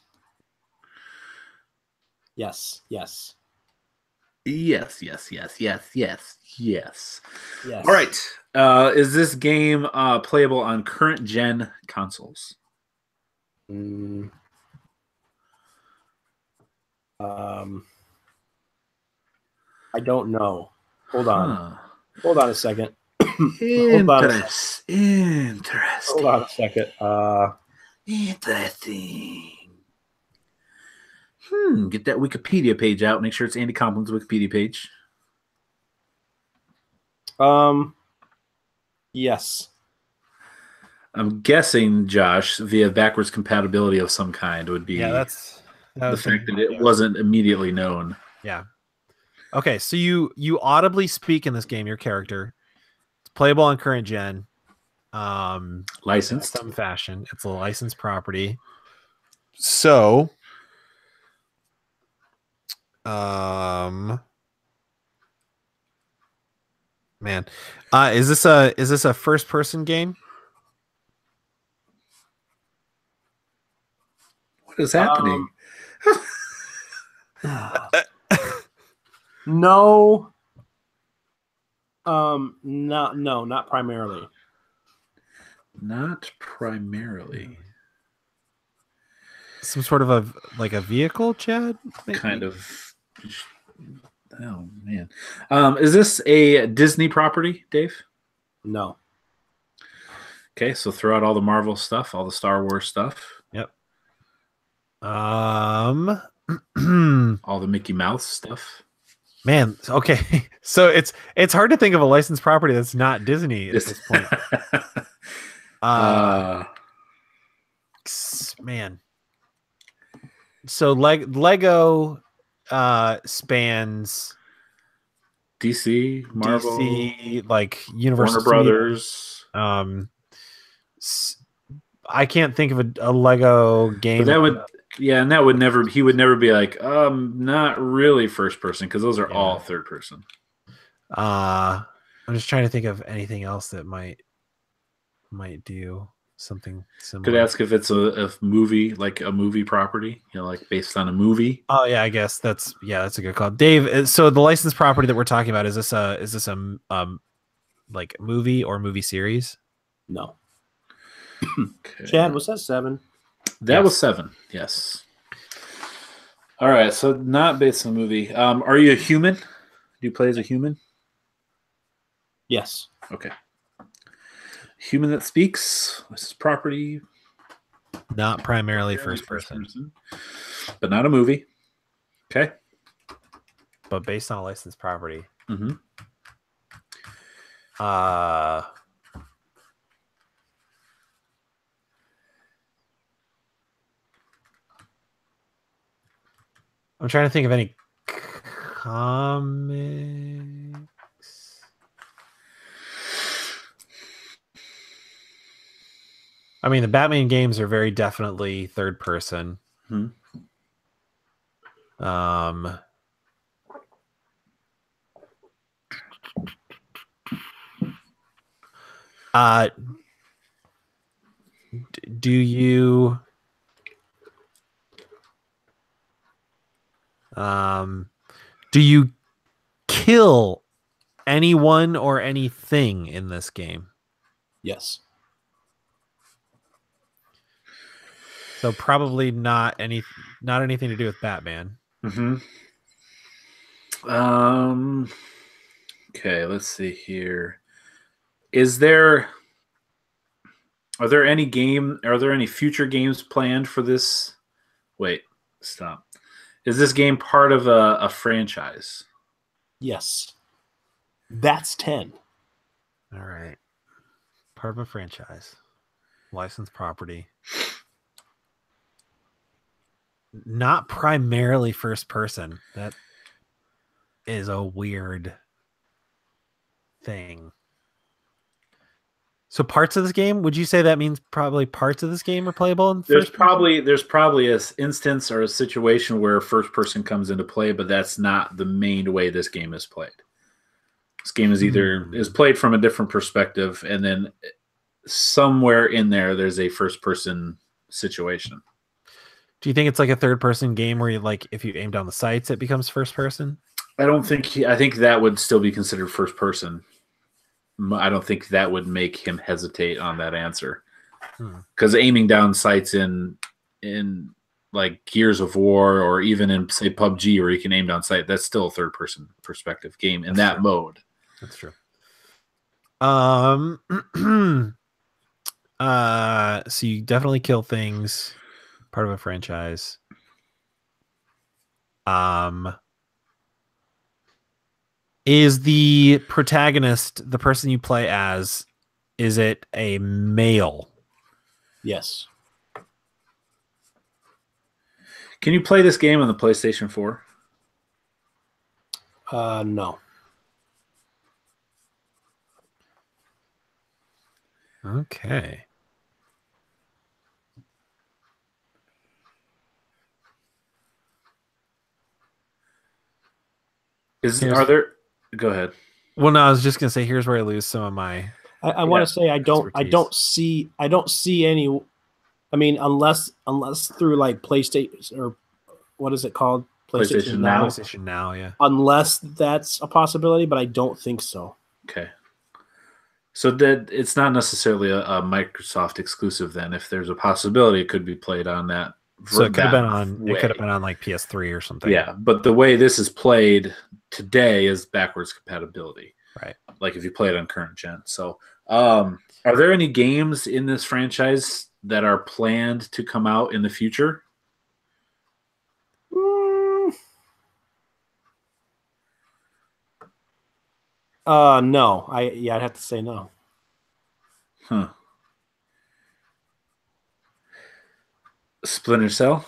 S3: Yes. Yes.
S1: Yes. All right. Is this game playable on current gen consoles?
S3: I don't know. Hold on. Hold on a second.
S1: Interesting.
S3: Hold on a second.
S1: Interesting. Get that Wikipedia page out. Make sure it's Andy Complin's Wikipedia page.
S3: Yes.
S1: I'm guessing, Josh, via backwards compatibility of some kind would be
S2: that
S1: the fact that it wasn't immediately known.
S2: Yeah. Okay, so you audibly speak in this game, your character. It's playable on current gen.
S1: Licensed.
S2: In some fashion. It's a licensed property. So man. Is this a first person game?
S1: What is happening?
S3: No. Not primarily.
S1: Not primarily.
S2: Some sort of a vehicle, Chad?
S1: Maybe? Kind of. Oh man. Is this a Disney property, Dave?
S3: No.
S1: Okay, so throw out all the Marvel stuff, all the Star Wars stuff.
S2: Yep.
S1: All the Mickey Mouse stuff.
S2: Man, okay. So it's hard to think of a licensed property that's not Disney at this point. Man. So Lego spans
S1: DC, Marvel,
S2: like Universal
S1: Warner Brothers.
S2: I can't think of a Lego game.
S1: But that would, and that would never. He would never be like, not really first person, because those are all third person.
S2: I'm just trying to think of anything else that might do something similar.
S1: Could ask if it's a movie, like a movie property, like based on a movie.
S2: Oh yeah, I guess that's a good call, Dave. So the licensed property that we're talking about, is this a like movie or movie series?
S3: No. Okay. Chad, was that 7?
S1: That was 7. Yes. All right, so not based on a movie. Are you a human? Do you play as a human?
S3: Yes.
S1: Okay. Human that speaks. This is property.
S2: Not primarily first person,
S1: but not a movie. Okay.
S2: But based on a licensed property.
S1: Mm-hmm.
S2: I'm trying to think of any comics. I mean, the Batman games are very definitely third person.
S1: Hmm.
S2: Do you kill anyone or anything in this game?
S3: Yes.
S2: So probably not anything to do with Batman.
S1: Mm-hmm. Okay, let's see here. Are there any future games planned for this? Wait, stop. Is this game part of a franchise?
S3: Yes. That's 10.
S2: All right. Part of a franchise. Licensed property. Not primarily first person. That is a weird thing. So parts of this game, would you say that means probably parts of this game are playable in
S1: there's probably an instance or a situation where first person comes into play, but that's not the main way this game is played. This game is is played from a different perspective, and then somewhere in there's a first person situation.
S2: Do you think it's like a third-person game where you like if you aim down the sights, it becomes first-person?
S1: I don't think. I think that would still be considered first-person. I don't think that would make him hesitate on that answer, because aiming down sights in like Gears of War or even in say PUBG where you can aim down sight, that's still a third-person perspective game in that mode.
S2: That's true. So you definitely kill things. Part of a franchise. Is the protagonist, the person you play as, is it a male?
S3: Yes.
S1: Can you play this game on the PlayStation 4?
S3: No.
S2: Okay.
S3: Are there?
S1: Go ahead.
S2: Well, no, I was just gonna say here's where I lose some of my.
S3: I want to say I don't see any. I mean, unless through like PlayStation or what is it called?
S1: PlayStation Now.
S2: PlayStation Now, yeah.
S3: Unless that's a possibility, but I don't think so.
S1: Okay. So that it's not necessarily a Microsoft exclusive. Then, if there's a possibility, it could be played on that.
S2: So it could have been on. It could have been on like PS3 or something.
S1: Yeah, but the way this is played today is backwards compatibility.
S2: Right.
S1: Like if you play it on current gen. So, are there any games in this franchise that are planned to come out in the future?
S3: No. I'd have to say no.
S1: Huh. Splinter Cell?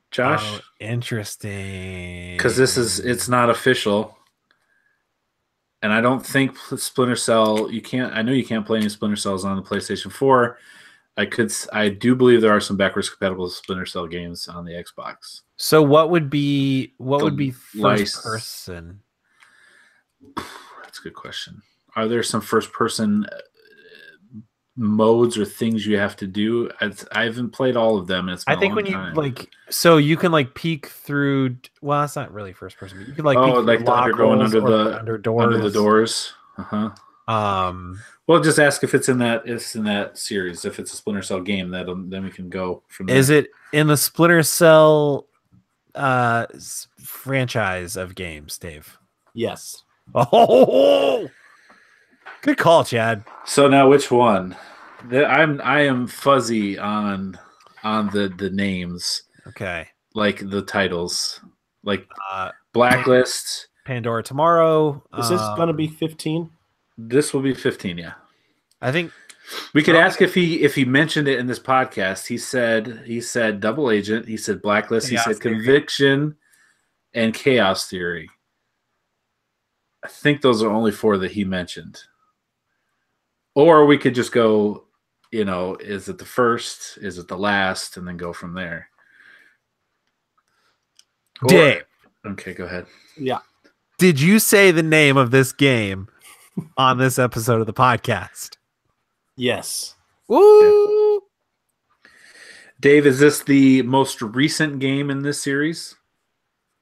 S1: Josh?
S2: Oh, interesting.
S1: Because it's not official. And I don't think Splinter Cell, I know you can't play any Splinter Cells on the PlayStation 4. I do believe there are some backwards compatible Splinter Cell games on the Xbox.
S2: So what would be first person?
S1: That's a good question. Are there some first person modes or things you have to do? I haven't played all of them. I
S2: think when time. You like, so you can like peek through. Well, it's not really first person. But you can like peek
S1: like the going under the doors. Well, just ask if it's in that series. If it's a Splinter Cell game, then we can go from there.
S2: Is it in the Splinter Cell franchise of games, Dave?
S3: Yes.
S2: Oh, good call, Chad.
S1: So now, which one? I am fuzzy on the names.
S2: Okay.
S1: Like the titles, like Blacklist,
S2: Pandora Tomorrow.
S3: Is this gonna be 15?
S1: This will be 15. Yeah.
S2: I think
S1: we could ask if he mentioned it in this podcast. He said Double Agent. He said Blacklist. Chaos he said Theory. Conviction, and Chaos Theory. I think those are only 4 that he mentioned. Or we could just go, is it the first? Is it the last? And then go from there.
S2: Dave.
S1: Okay, go ahead.
S3: Yeah.
S2: Did you say the name of this game on this episode of the podcast?
S3: Yes.
S2: Woo!
S1: Okay. Dave, is this the most recent game in this series?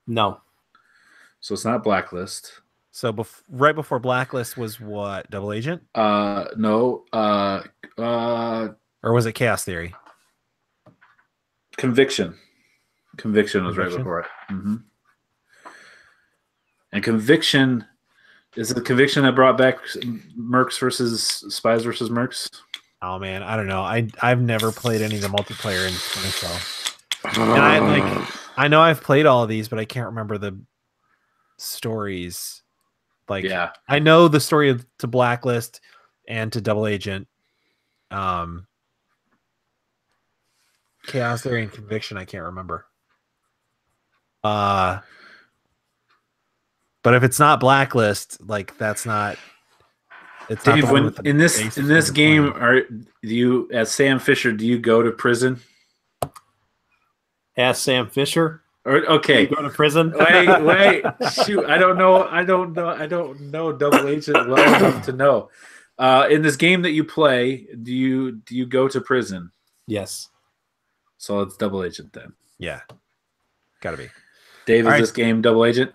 S3: No.
S1: So it's not Blacklist.
S2: So right before Blacklist was what? Double Agent?
S1: No.
S2: Or was it Chaos Theory?
S1: Conviction. Conviction was right before it. Mm-hmm. And Conviction is it the Conviction that brought back Mercs versus Spies versus Mercs?
S2: Oh man, I don't know. I've never played any of the multiplayer in Splinter Cell. And I know I've played all of these, but I can't remember the stories. Like, yeah, I know the story to Blacklist and to Double Agent. Chaos Theory and Conviction, I can't remember. But if it's not Blacklist, like that's not. It's
S1: Dave,
S2: not
S1: in this game, do you, as Sam Fisher, do you go to prison?
S3: As Sam Fisher.
S1: Okay.
S3: You go to prison?
S1: Wait. Shoot. I don't know Double Agent well enough to know. In this game that you play, do you go to prison?
S3: Yes.
S1: So it's Double Agent then.
S2: Yeah. Gotta be.
S1: Dave, is this game Double Agent?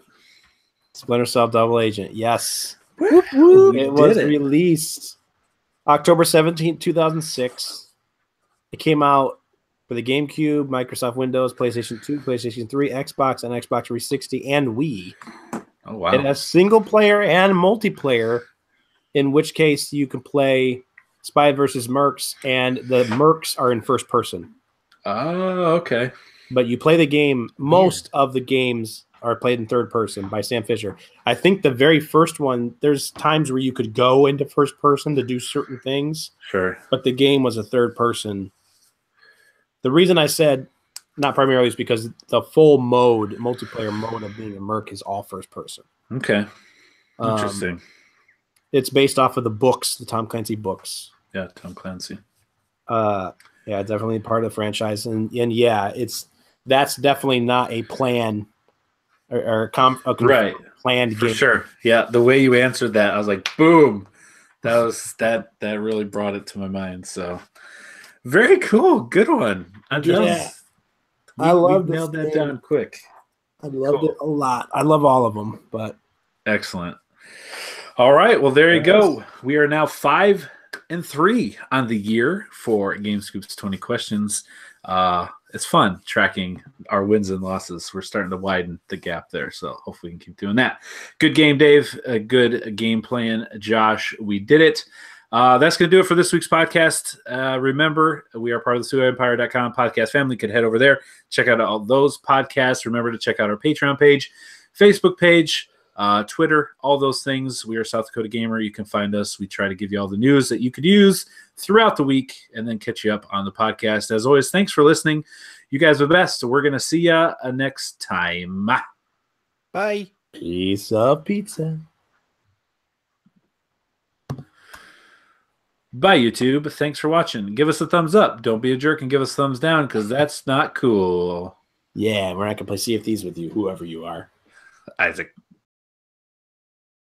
S3: Splinter Cell Double Agent. Yes.
S1: It
S3: was released October 17th, 2006. It came out for the GameCube, Microsoft Windows, PlayStation 2, PlayStation 3, Xbox, and Xbox 360, and Wii.
S1: Oh, wow.
S3: It has single player and multiplayer, in which case you can play Spy versus Mercs, and the Mercs are in first person.
S1: Oh, okay.
S3: But you play the game. Most of the games are played in third person by Sam Fisher. I think the very first one, there's times where you could go into first person to do certain things.
S1: Sure.
S3: But the game was a third person. The reason I said not primarily is because the full multiplayer mode of being a merc is all first person.
S1: Okay. Interesting.
S3: It's based off of the books, the Tom Clancy books.
S1: Yeah, Tom Clancy.
S3: Yeah, definitely part of the franchise. And yeah, that's definitely not a plan or
S1: right.
S3: planned
S1: For
S3: game.
S1: sure. Yeah, the way you answered that, I was like, boom. That really brought it to my mind. So very cool. Good one.
S3: I love
S1: nailed that down quick.
S3: I loved it a lot. I love all of them, but
S1: excellent. All right. Well, there you go. We are now 5-3 on the year for GameScoop's 20 questions. It's fun tracking our wins and losses. We're starting to widen the gap there, so hopefully we can keep doing that. Good game, Dave. A good game plan, Josh. We did it. That's going to do it for this week's podcast. Remember, we are part of the SueEmpire.com podcast family. You can head over there, check out all those podcasts. Remember to check out our Patreon page, Facebook page, Twitter, all those things. We are South Dakota Gamer. You can find us. We try to give you all the news that you could use throughout the week and then catch you up on the podcast. As always, thanks for listening. You guys are the best. So we're going to see you next time.
S2: Bye.
S3: Piece of pizza.
S1: Bye, YouTube. Thanks for watching. Give us a thumbs up. Don't be a jerk and give us a thumbs down because that's not cool.
S3: Yeah, we're not going to play Sea of Thieves with you, whoever you are.
S1: Isaac.